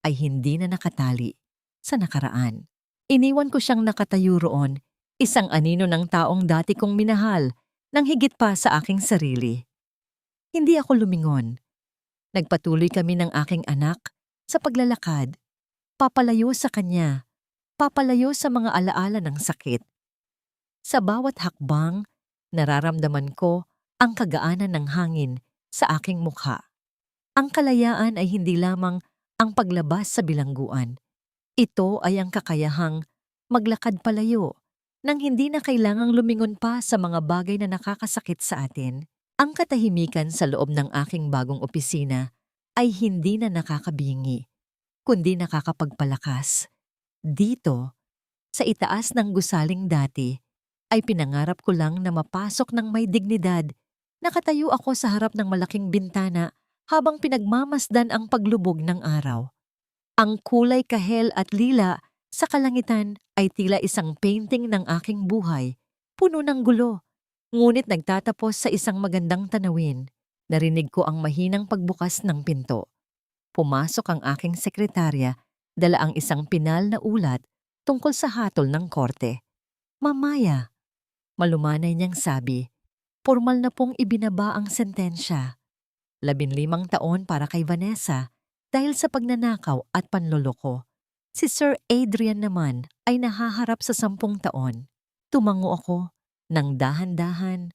ay hindi na nakatali sa nakaraan. Iniwan ko siyang nakatayo roon, isang anino ng taong dati kong minahal nang higit pa sa aking sarili. Hindi ako lumingon. Nagpatuloy kami ng aking anak sa paglalakad, papalayo sa kanya, papalayo sa mga alaala ng sakit. Sa bawat hakbang, nararamdaman ko ang kagaanan ng hangin sa aking mukha. Ang kalayaan ay hindi lamang ang paglabas sa bilangguan. Ito ay ang kakayahang maglakad palayo nang hindi na kailangang lumingon pa sa mga bagay na nakakasakit sa atin. Ang katahimikan sa loob ng aking bagong opisina ay hindi na nakakabingi, kundi nakakapagpalakas. Dito, sa itaas ng gusaling dati, ay pinangarap ko lang na mapasok ng may dignidad. Nakatayo ako sa harap ng malaking bintana habang pinagmamasdan ang paglubog ng araw. Ang kulay kahel at lila sa kalangitan ay tila isang painting ng aking buhay, puno ng gulo, ngunit nagtatapos sa isang magandang tanawin. Narinig ko ang mahinang pagbukas ng pinto. Pumasok ang aking sekretarya, dala ang isang pinal na ulat tungkol sa hatol ng korte. Mamaya, malumanay niyang sabi, formal na pong ibinaba ang sentensya. 15 taon para kay Vanessa dahil sa pagnanakaw at panloloko. Si Sir Adrian naman ay nahaharap sa 10 taon. Tumango ako ng dahan-dahan.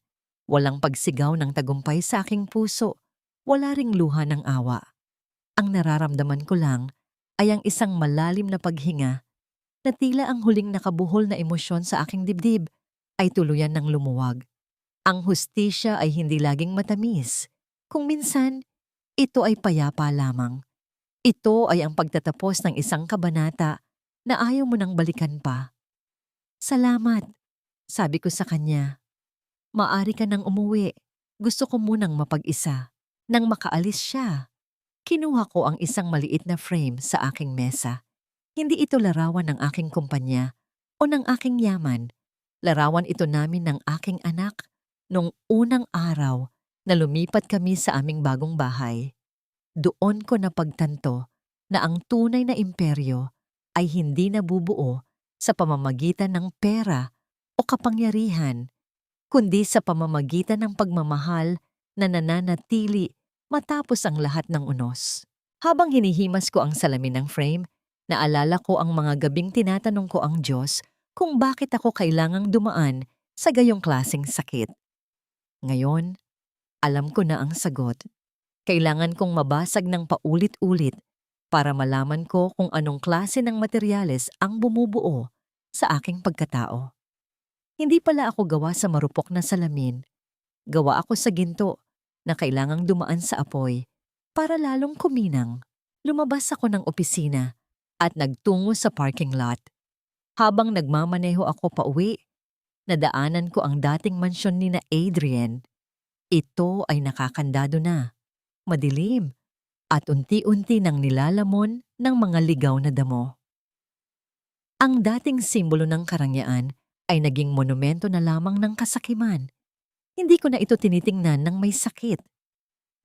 Walang pagsigaw ng tagumpay sa aking puso. Wala ring luha ng awa. Ang nararamdaman ko lang ay ang isang malalim na paghinga na tila ang huling nakabuhol na emosyon sa aking dibdib ay tuluyan ng lumuwag. Ang hustisya ay hindi laging matamis. Kung minsan, ito ay payapa lamang. Ito ay ang pagtatapos ng isang kabanata na ayaw mo nang balikan pa. Salamat, sabi ko sa kanya. Maari ka nang umuwi. Gusto ko munang mapag-isa. Nang makaalis siya, kinuha ko ang isang maliit na frame sa aking mesa. Hindi ito larawan ng aking kumpanya o ng aking yaman. Larawan ito namin ng aking anak nung unang araw na lumipat kami sa aming bagong bahay. Doon ko napagtanto na ang tunay na imperyo ay hindi nabubuo sa pamamagitan ng pera o kapangyarihan, kundi sa pamamagitan ng pagmamahal na nananatili matapos ang lahat ng unos. Habang hinihimas ko ang salamin ng frame, naalala ko ang mga gabing tinatanong ko ang Diyos kung bakit ako kailangang dumaan sa gayong klaseng sakit. Ngayon, alam ko na ang sagot. Kailangan kong mabasag ng paulit-ulit para malaman ko kung anong klase ng materyales ang bumubuo sa aking pagkatao. Hindi pala ako gawa sa marupok na salamin. Gawa ako sa ginto na kailangang dumaan sa apoy para lalong kuminang. Lumabas ako ng opisina at nagtungo sa parking lot. Habang nagmamaneho ako pauwi, nadaanan ko ang dating mansyon ni na Adrian. Ito ay nakakandado na, madilim, at unti-unti nang nilalamon ng mga ligaw na damo. Ang dating simbolo ng karangyaan ay naging monumento na lamang ng kasakiman. Hindi ko na ito tinitingnan ng may sakit.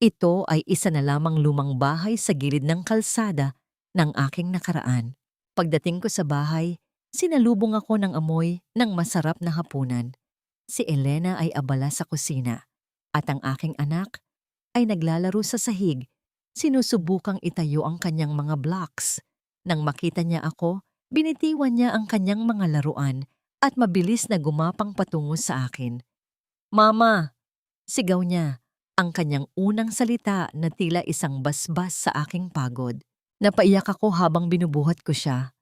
Ito ay isa na lamang lumang bahay sa gilid ng kalsada ng aking nakaraan. Pagdating ko sa bahay, sinalubong ako ng amoy ng masarap na hapunan. Si Elena ay abala sa kusina at ang aking anak ay naglalaro sa sahig. Sinusubukang itayo ang kanyang mga blocks. Nang makita niya ako, binitiwan niya ang kanyang mga laruan at mabilis na gumapang patungo sa akin. "Mama!" Sigaw niya, ang kanyang unang salita na tila isang basbas sa aking pagod. Napaiyak ako habang binubuhat ko siya.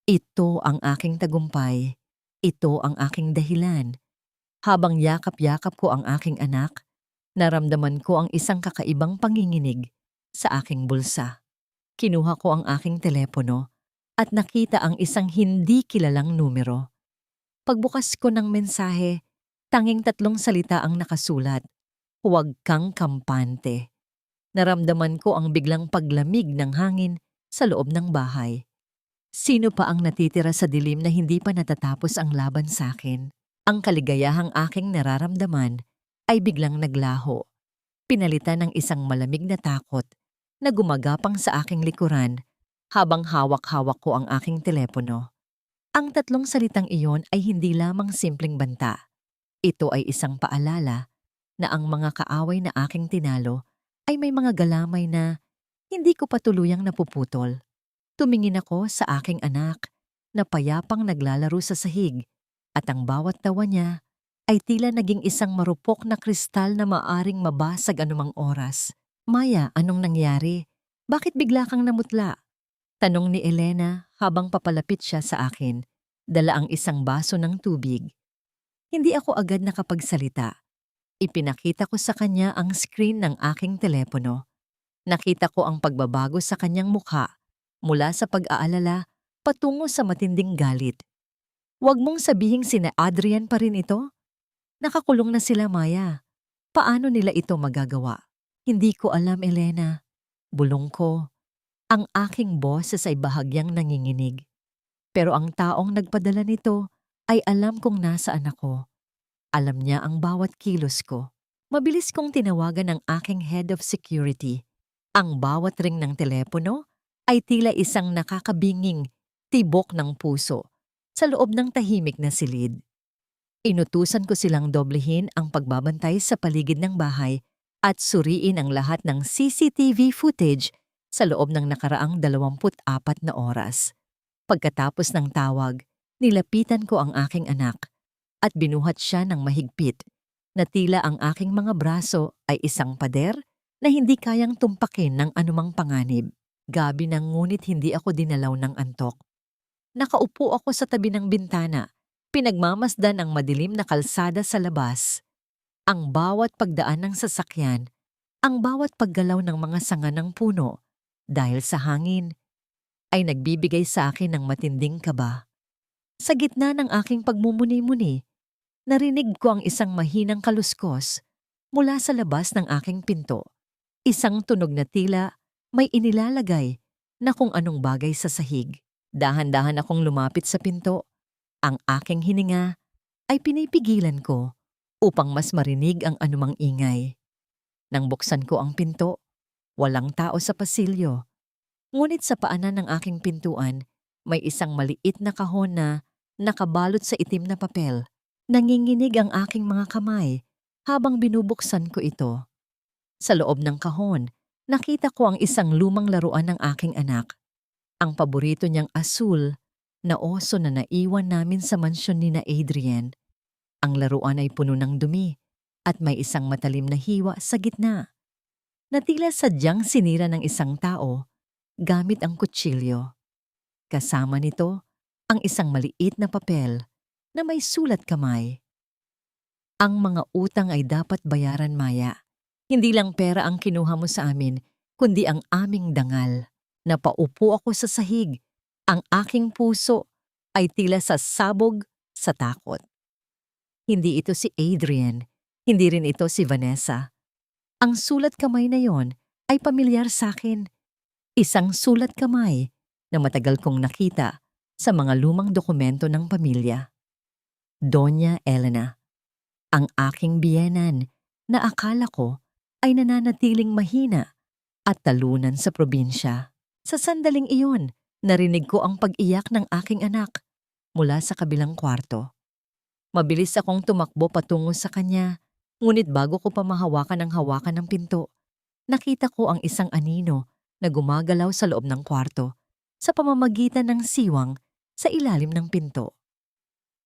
Ito ang aking tagumpay. Ito ang aking dahilan. Habang yakap-yakap ko ang aking anak, naramdaman ko ang isang kakaibang panginginig sa aking bulsa. Kinuha ko ang aking telepono at nakita ang isang hindi kilalang numero. Pagbukas ko ng mensahe, tanging 3 salita ang nakasulat. "Huwag kang kampante." Naramdaman ko ang biglang paglamig ng hangin sa loob ng bahay. Sino pa ang natitira sa dilim na hindi pa natatapos ang laban sa akin? Ang kaligayahang aking nararamdaman ay biglang naglaho. Pinalitan ng isang malamig na takot na gumagapang sa aking likuran habang hawak-hawak ko ang aking telepono. Ang 3 salitang iyon ay hindi lamang simpleng banta. Ito ay isang paalala na ang mga kaaway na aking tinalo ay may mga galamay na hindi ko pa tuluyang napuputol. Tumingin ako sa aking anak na payapang naglalaro sa sahig at ang bawat tawa niya ay tila naging isang marupok na kristal na maaring mabasag anumang oras. "Maya, anong nangyari? Bakit bigla kang namutla?" Tanong ni Elena habang papalapit siya sa akin. Dala ang isang baso ng tubig. Hindi ako agad nakapagsalita. Ipinakita ko sa kanya ang screen ng aking telepono. Nakita ko ang pagbabago sa kanyang mukha mula sa pag-aalala patungo sa matinding galit. "Huwag mong sabihing sina Adrian pa rin ito? Nakakulong na sila, Maya. Paano nila ito magagawa?" "Hindi ko alam, Elena." Bulong ko. Ang aking boses ay bahagyang nanginginig. Pero ang taong nagpadala nito ay alam kong nasaan ako. Alam niya ang bawat kilos ko. Mabilis kong tinawagan ang aking head of security. Ang bawat ring ng telepono ay tila isang nakakabinging tibok ng puso sa loob ng tahimik na silid. Inutusan ko silang doblehin ang pagbabantay sa paligid ng bahay at suriin ang lahat ng CCTV footage sa loob ng nakaraang 24 na oras. Pagkatapos ng tawag, nilapitan ko ang aking anak at binuhat siya ng mahigpit na tila ang aking mga braso ay isang pader na hindi kayang tumpakin ng anumang panganib. Gabi nang ngunit hindi ako dinalaw ng antok. Nakaupo ako sa tabi ng bintana, pinagmamasdan ang madilim na kalsada sa labas. Ang bawat pagdaan ng sasakyan, ang bawat paggalaw ng mga sanga ng puno dahil sa hangin, ay nagbibigay sa akin ng matinding kaba. Sa gitna ng aking pagmumuni-muni, narinig ko ang isang mahinang kaluskos mula sa labas ng aking pinto. Isang tunog na tila may inilalagay na kung anong bagay sa sahig. Dahan-dahan akong lumapit sa pinto. Ang aking hininga ay pinipigilan ko upang mas marinig ang anumang ingay. Nang buksan ko ang pinto, walang tao sa pasilyo. Ngunit sa paanan ng aking pintuan, may isang maliit na kahon na nakabalot sa itim na papel. Nanginginig ang aking mga kamay habang binubuksan ko ito. Sa loob ng kahon, nakita ko ang isang lumang laruan ng aking anak. Ang paborito niyang asul na oso na naiwan namin sa mansyon ni na Adrian. Ang laruan ay puno ng dumi at may isang matalim na hiwa sa gitna na tila sadyang sinira ng isang tao gamit ang kutsilyo. Kasama nito ang isang maliit na papel na may sulat kamay. Ang mga utang ay dapat bayaran, Maya. Hindi lang pera ang kinuha mo sa amin, kundi ang aming dangal. Napaupo ako sa sahig. Ang aking puso ay tila sasabog sa takot. Hindi ito si Adrian, hindi rin ito si Vanessa. Ang sulat kamay na yon ay pamilyar sa akin. Isang sulat kamay na matagal kong nakita sa mga lumang dokumento ng pamilya. Doña Elena, ang aking biyenan na akala ko ay nananatiling mahina at talunan sa probinsya. Sa sandaling iyon, narinig ko ang pag-iyak ng aking anak mula sa kabilang kwarto. Mabilis akong tumakbo patungo sa kanya, ngunit bago ko pa mahawakan ang hawakan ng pinto, nakita ko ang isang anino na gumagalaw sa loob ng kwarto sa pamamagitan ng siwang sa ilalim ng pinto.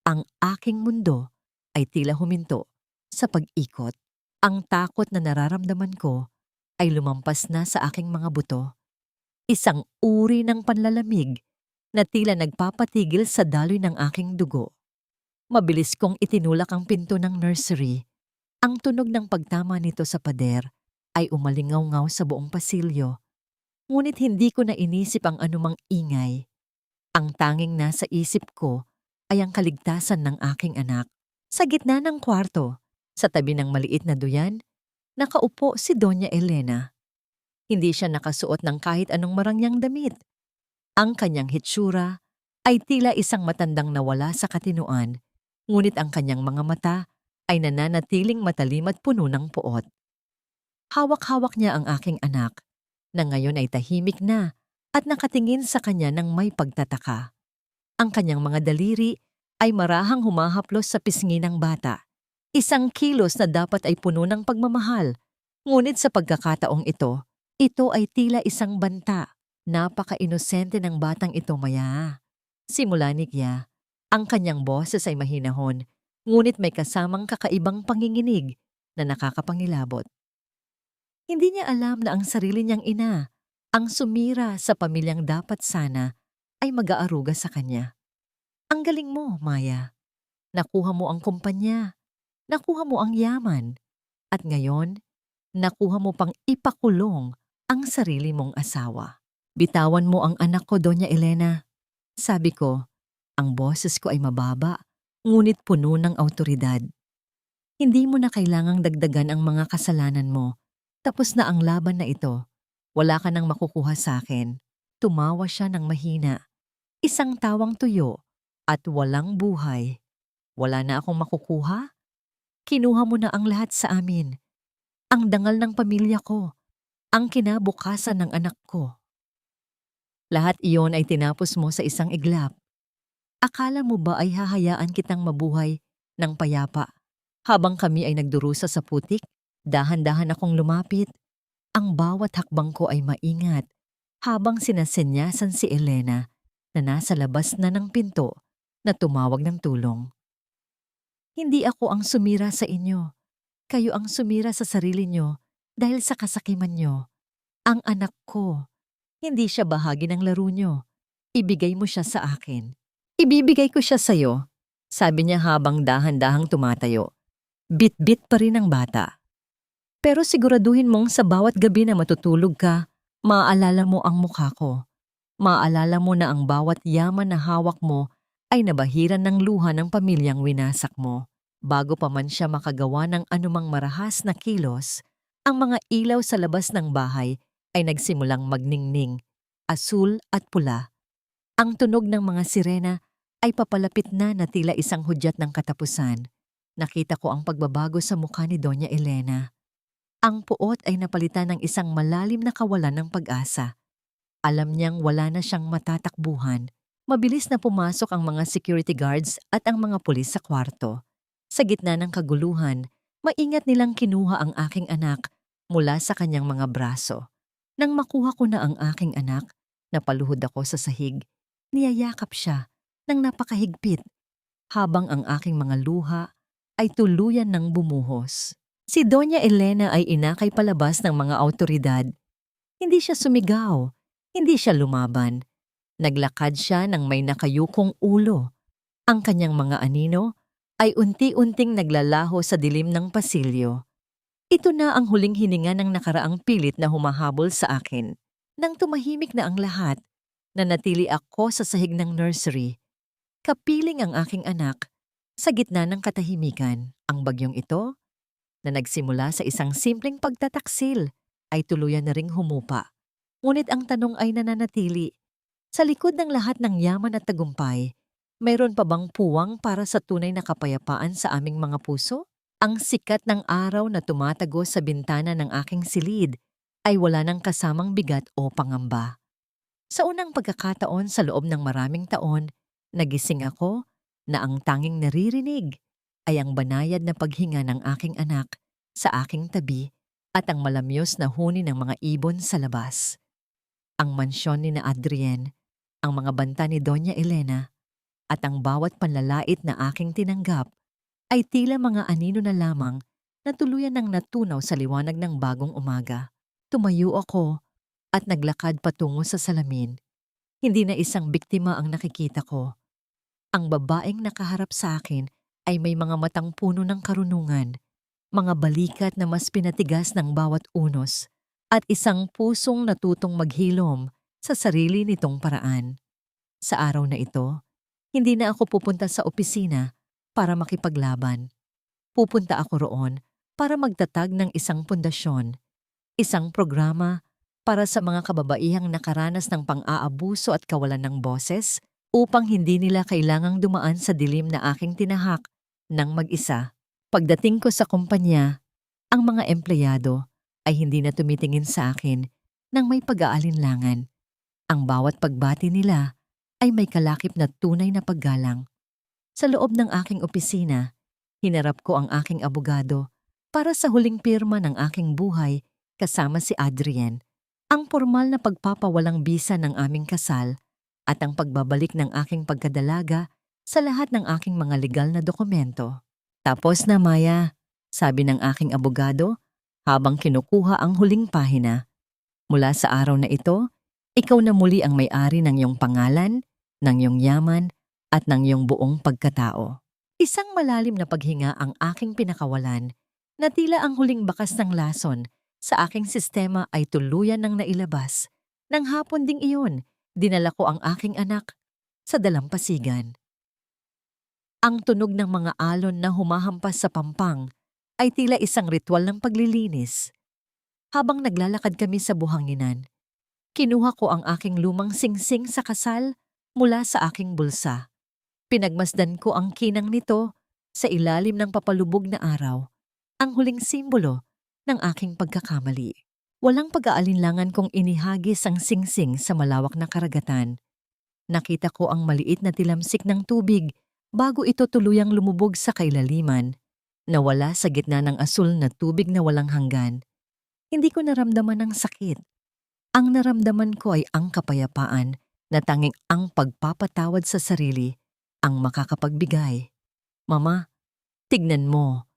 Ang aking mundo ay tila huminto sa pag-ikot. Ang takot na nararamdaman ko ay lumampas na sa aking mga buto. Isang uri ng panlalamig na tila nagpapatigil sa daloy ng aking dugo. Mabilis kong itinulak ang pinto ng nursery. Ang tunog ng pagtama nito sa pader ay umalingaw-ngaw sa buong pasilyo. Ngunit hindi ko na inisip ang anumang ingay. Ang tanging nasa isip ko ay ang kaligtasan ng aking anak. Sa gitna ng kwarto, sa tabi ng maliit na duyan, nakaupo si Doña Elena. Hindi siya nakasuot ng kahit anong marangyang damit. Ang kanyang hitsura ay tila isang matandang nawala sa katinoan, ngunit ang kanyang mga mata ay nananatiling matalim at puno ng puot. Hawak-hawak niya ang aking anak, na ngayon ay tahimik na at nakatingin sa kanya ng may pagtataka. Ang kanyang mga daliri ay marahang humahaplos sa pisngi ng bata. Isang kilos na dapat ay puno ng pagmamahal, ngunit sa pagkakataong ito ay tila isang banta. Napaka-inosente ng batang ito, Maya. Simula ni Kya, ang kanyang boses ay mahinahon, ngunit may kasamang kakaibang panginginig na nakakapangilabot. Hindi niya alam na ang sarili niyang ina, ang sumira sa pamilyang dapat sana ay mag-aaruga sa kanya. Ang galing mo, Maya. Nakuha mo ang kumpanya, nakuha mo ang yaman, at ngayon, nakuha mo pang ipakulong ang sarili mong asawa. Bitawan mo ang anak ko, Doña Elena. Sabi ko, ang boses ko ay mababa, ngunit puno ng awtoridad. Hindi mo na kailangang dagdagan ang mga kasalanan mo. Tapos na ang laban na ito. Wala ka nang makukuha sa akin. Tumawa siya ng mahina. Isang tawang tuyo at walang buhay. Wala na akong makukuha? Kinuha mo na ang lahat sa amin. Ang dangal ng pamilya ko. Ang kinabukasan ng anak ko. Lahat iyon ay tinapos mo sa isang iglap. Akala mo ba ay hahayaan kitang mabuhay ng payapa? Habang kami ay nagdurusa sa putik, dahan-dahan akong lumapit. Ang bawat hakbang ko ay maingat habang sinasenyasan si Elena na nasa labas na ng pinto na tumawag ng tulong. Hindi ako ang sumira sa inyo. Kayo ang sumira sa sarili nyo dahil sa kasakiman nyo. Ang anak ko. Hindi siya bahagi ng laro nyo. Ibigay mo siya sa akin. Ibibigay ko siya sa'yo, sabi niya habang dahan-dahang tumatayo. Bit-bit pa rin ang bata. Pero siguraduhin mong sa bawat gabi na matutulog ka, maaalala mo ang mukha ko. Maaalala mo na ang bawat yaman na hawak mo ay nabahiran ng luha ng pamilyang winasak mo. Bago pa man siya makagawa ng anumang marahas na kilos, ang mga ilaw sa labas ng bahay ay nagsimulang magningning, asul at pula. Ang tunog ng mga sirena ay papalapit na tila isang hudyat ng katapusan. Nakita ko ang pagbabago sa mukha ni Doña Elena. Ang puot ay napalitan ng isang malalim na kawalan ng pag-asa. Alam niyang wala na siyang matatakbuhan. Mabilis na pumasok ang mga security guards at ang mga pulis sa kwarto. Sa gitna ng kaguluhan, maingat nilang kinuha ang aking anak mula sa kanyang mga braso. Nang makuha ko na ang aking anak, napaluhod ako sa sahig. Niyayakap siya ng napakahigpit habang ang aking mga luha ay tuluyan ng bumuhos. Si Doña Elena ay inakay palabas ng mga awtoridad. Hindi siya sumigaw, hindi siya lumaban. Naglakad siya ng may nakayukong ulo. Ang kanyang mga anino ay unti-unting naglalaho sa dilim ng pasilyo. Ito na ang huling hininga ng nakaraang pilit na humahabol sa akin. Nang tumahimik na ang lahat, nanatili ako sa sahig ng nursery. Kapiling ang aking anak. Sa gitna ng katahimikan, ang bagyong ito, na nagsimula sa isang simpleng pagtataksil, ay tuluyan na ring humupa. Ngunit ang tanong ay nananatili. Sa likod ng lahat ng yaman at tagumpay, mayroon pa bang puwang para sa tunay na kapayapaan sa aming mga puso? Ang sikat ng araw na tumatago sa bintana ng aking silid ay wala nang kasamang bigat o pangamba. Sa unang pagkakataon sa loob ng maraming taon, nagising ako na ang tanging naririnig ay ang banayad na paghinga ng aking anak sa aking tabi at ang malamyos na huni ng mga ibon sa labas. Ang mansyon ni na Adrien, ang mga banta ni Doña Elena, at ang bawat panlalait na aking tinanggap ay tila mga anino na lamang na tuluyan ng natunaw sa liwanag ng bagong umaga. Tumayo ako at naglakad patungo sa salamin. Hindi na isang biktima ang nakikita ko. Ang babaeng nakaharap sa akin ay may mga matang puno ng karunungan, mga balikat na mas pinatigas ng bawat unos, at isang pusong natutong maghilom sa sarili nitong paraan. Sa araw na ito, hindi na ako pupunta sa opisina para makipaglaban. Pupunta ako roon para magtatag ng isang pundasyon, isang programa para sa mga kababaihang nakaranas ng pang-aabuso at kawalan ng boses upang hindi nila kailangang dumaan sa dilim na aking tinahak ng mag-isa. Pagdating ko sa kumpanya, ang mga empleyado ay hindi na tumitingin sa akin ng may pag-aalinlangan. Ang bawat pagbati nila ay may kalakip na tunay na paggalang. Sa loob ng aking opisina, hinarap ko ang aking abogado para sa huling pirma ng aking buhay kasama si Adrien, ang formal na pagpapawalang bisa ng aming kasal at ang pagbabalik ng aking pagkadalaga sa lahat ng aking mga legal na dokumento. Tapos na, Maya, sabi ng aking abogado habang kinukuha ang huling pahina. Mula sa araw na ito, ikaw na muli ang may-ari ng iyong pangalan, ng iyong yaman, at ng iyong buong pagkatao. Isang malalim na paghinga ang aking pinakawalan na tila ang huling bakas ng lason sa aking sistema ay tuluyan ng nailabas. Nang hapon ding iyon, dinala ko ang aking anak sa dalampasigan. Ang tunog ng mga alon na humahampas sa pampang ay tila isang ritual ng paglilinis. Habang naglalakad kami sa buhanginan, kinuha ko ang aking lumang singsing sa kasal mula sa aking bulsa. Pinagmasdan ko ang kinang nito sa ilalim ng papalubog na araw, ang huling simbolo ng aking pagkakamali. Walang pag-aalinlangan kong inihagis ang singsing sa malawak na karagatan. Nakita ko ang maliit na tilamsik ng tubig bago ito tuluyang lumubog sa kailaliman, nawala sa gitna ng asul na tubig na walang hanggan. Hindi ko naramdaman ang sakit. Ang naramdaman ko ay ang kapayapaan na tanging ang pagpapatawad sa sarili ang makakapagbigay. Mama, tignan mo,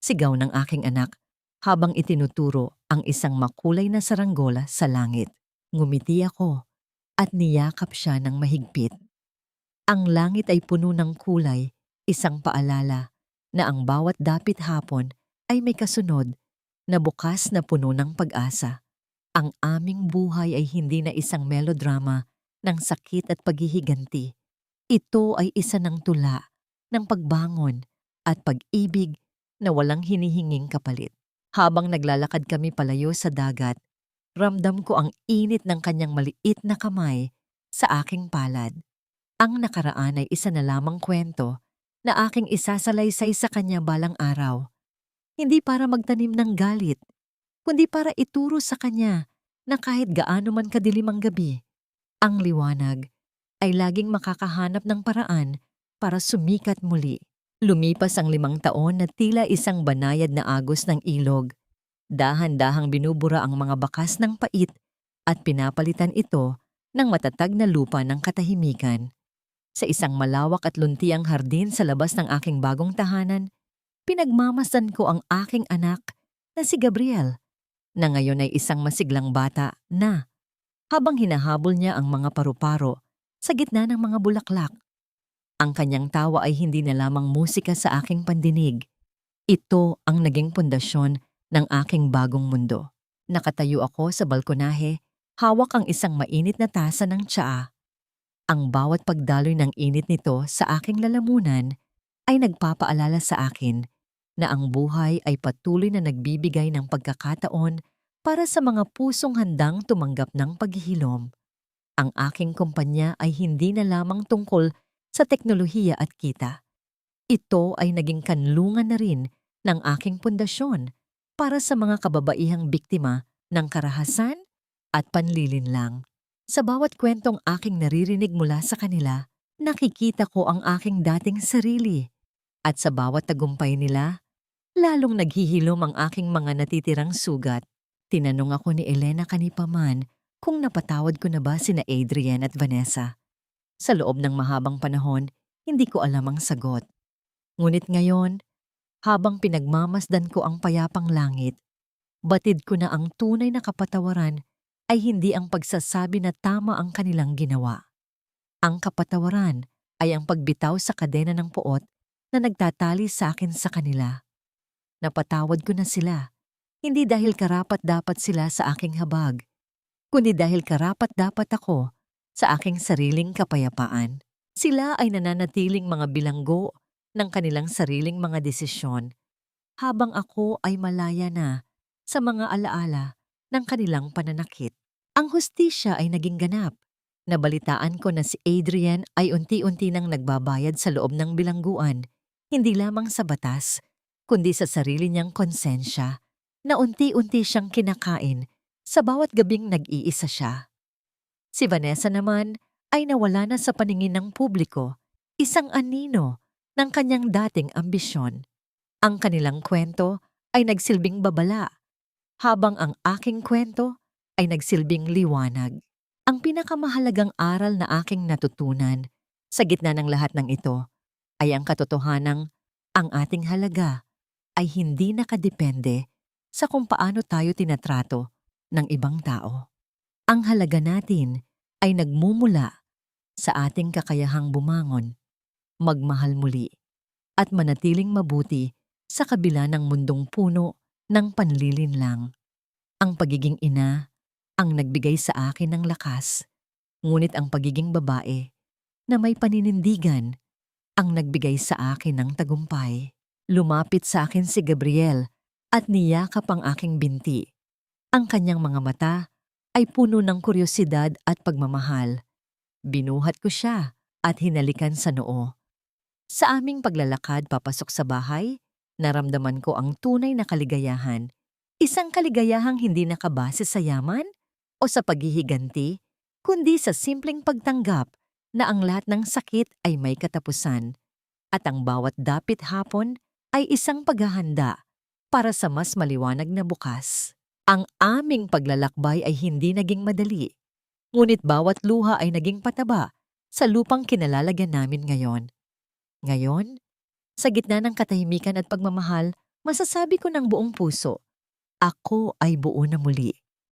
sigaw ng aking anak habang itinuturo ang isang makulay na saranggola sa langit. Ngumiti ako at niyakap siya ng mahigpit. Ang langit ay puno ng kulay, isang paalala na ang bawat dapit hapon ay may kasunod na bukas na puno ng pag-asa. Ang aming buhay ay hindi na isang melodrama ng sakit at paghihiganti. Ito ay isa ng tula ng pagbangon at pag-ibig na walang hinihinging kapalit. Habang naglalakad kami palayo sa dagat, ramdam ko ang init ng kanyang maliit na kamay sa aking palad. Ang nakaraan ay isa na lamang kwento na aking isasalaysay sa kanya balang araw. Hindi para magtanim ng galit, kundi para ituro sa kanya na kahit gaano man kadilim ang gabi, ang liwanag ay laging makakahanap ng paraan para sumikat muli. Lumipas ang 5 taon na tila isang banayad na agos ng ilog. Dahan-dahang binubura ang mga bakas ng pait at pinapalitan ito ng matatag na lupa ng katahimikan. Sa isang malawak at luntiang hardin sa labas ng aking bagong tahanan, pinagmamasdan ko ang aking anak na si Gabriel, na ngayon ay isang masiglang bata na, habang hinahabol niya ang mga paru-paro sa gitna ng mga bulaklak. Ang kanyang tawa ay hindi na lamang musika sa aking pandinig. Ito ang naging pundasyon ng aking bagong mundo. Nakatayo ako sa balkonahe, hawak ang isang mainit na tasa ng tsaa. Ang bawat pagdaloy ng init nito sa aking lalamunan ay nagpapaalala sa akin na ang buhay ay patuloy na nagbibigay ng pagkakataon para sa mga pusong handang tumanggap ng paghihilom. Ang aking kumpanya ay hindi na lamang tungkol sa teknolohiya at kita. Ito ay naging kanlungan na rin ng aking pundasyon para sa mga kababaihang biktima ng karahasan at panlilinlang. Sa bawat kwentong aking naririnig mula sa kanila, nakikita ko ang aking dating sarili. At sa bawat tagumpay nila, lalong naghihilom ang aking mga natitirang sugat. Tinanong ako ni Elena kanipaman kung napatawad ko na ba sina Adrian at Vanessa. Sa loob ng mahabang panahon, hindi ko alam ang sagot. Ngunit ngayon, habang pinagmamasdan ko ang payapang langit, batid ko na ang tunay na kapatawaran ay hindi ang pagsasabi na tama ang kanilang ginawa. Ang kapatawaran ay ang pagbitaw sa kadena ng puot na nagtatali sa akin sa kanila. Napatawad ko na sila, hindi dahil karapat-dapat sila sa aking habag, kundi dahil karapat-dapat ako sa aking sariling kapayapaan. Sila ay nananatiling mga bilanggo ng kanilang sariling mga desisyon, habang ako ay malaya na sa mga alaala ng kanilang pananakit. Ang hustisya ay naging ganap. Nabalitaan ko na si Adrian ay unti-unti nang nagbabayad sa loob ng bilangguan, hindi lamang sa batas, kundi sa sarili niyang konsensya, na unti-unti siyang kinakain sa bawat gabing nag-iisa siya. Si Vanessa naman ay nawala na sa paningin ng publiko, isang anino ng kanyang dating ambisyon. Ang kanilang kwento ay nagsilbing babala, habang ang aking kwento ay nagsilbing liwanag. Ang pinakamahalagang aral na aking natutunan sa gitna ng lahat ng ito ay ang katotohanang ang ating halaga ay hindi nakadepende sa kung paano tayo tinatrato ng ibang tao. Ang halaga natin ay nagmumula sa ating kakayahang bumangon, magmahal muli, at manatiling mabuti sa kabila ng mundong puno ng panlilinlang. Ang pagiging ina ang nagbigay sa akin ng lakas, ngunit ang pagiging babae na may paninindigan ang nagbigay sa akin ng tagumpay. Lumapit sa akin si Gabriel at niyakap ang aking binti. Ang kanyang mga mata ay puno ng kuryosidad at pagmamahal. Binuhat ko siya at hinalikan sa noo. Sa aming paglalakad papasok sa bahay, naramdaman ko ang tunay na kaligayahan. Isang kaligayahang hindi nakabase sa yaman o sa paghihiganti, kundi sa simpleng pagtanggap na ang lahat ng sakit ay may katapusan at ang bawat dapit hapon ay isang paghahanda para sa mas maliwanag na bukas. Ang aming paglalakbay ay hindi naging madali, ngunit bawat luha ay naging pataba sa lupang kinalalagyan namin ngayon. Ngayon, sa gitna ng katahimikan at pagmamahal, masasabi ko ng buong puso, ako ay buo na muli.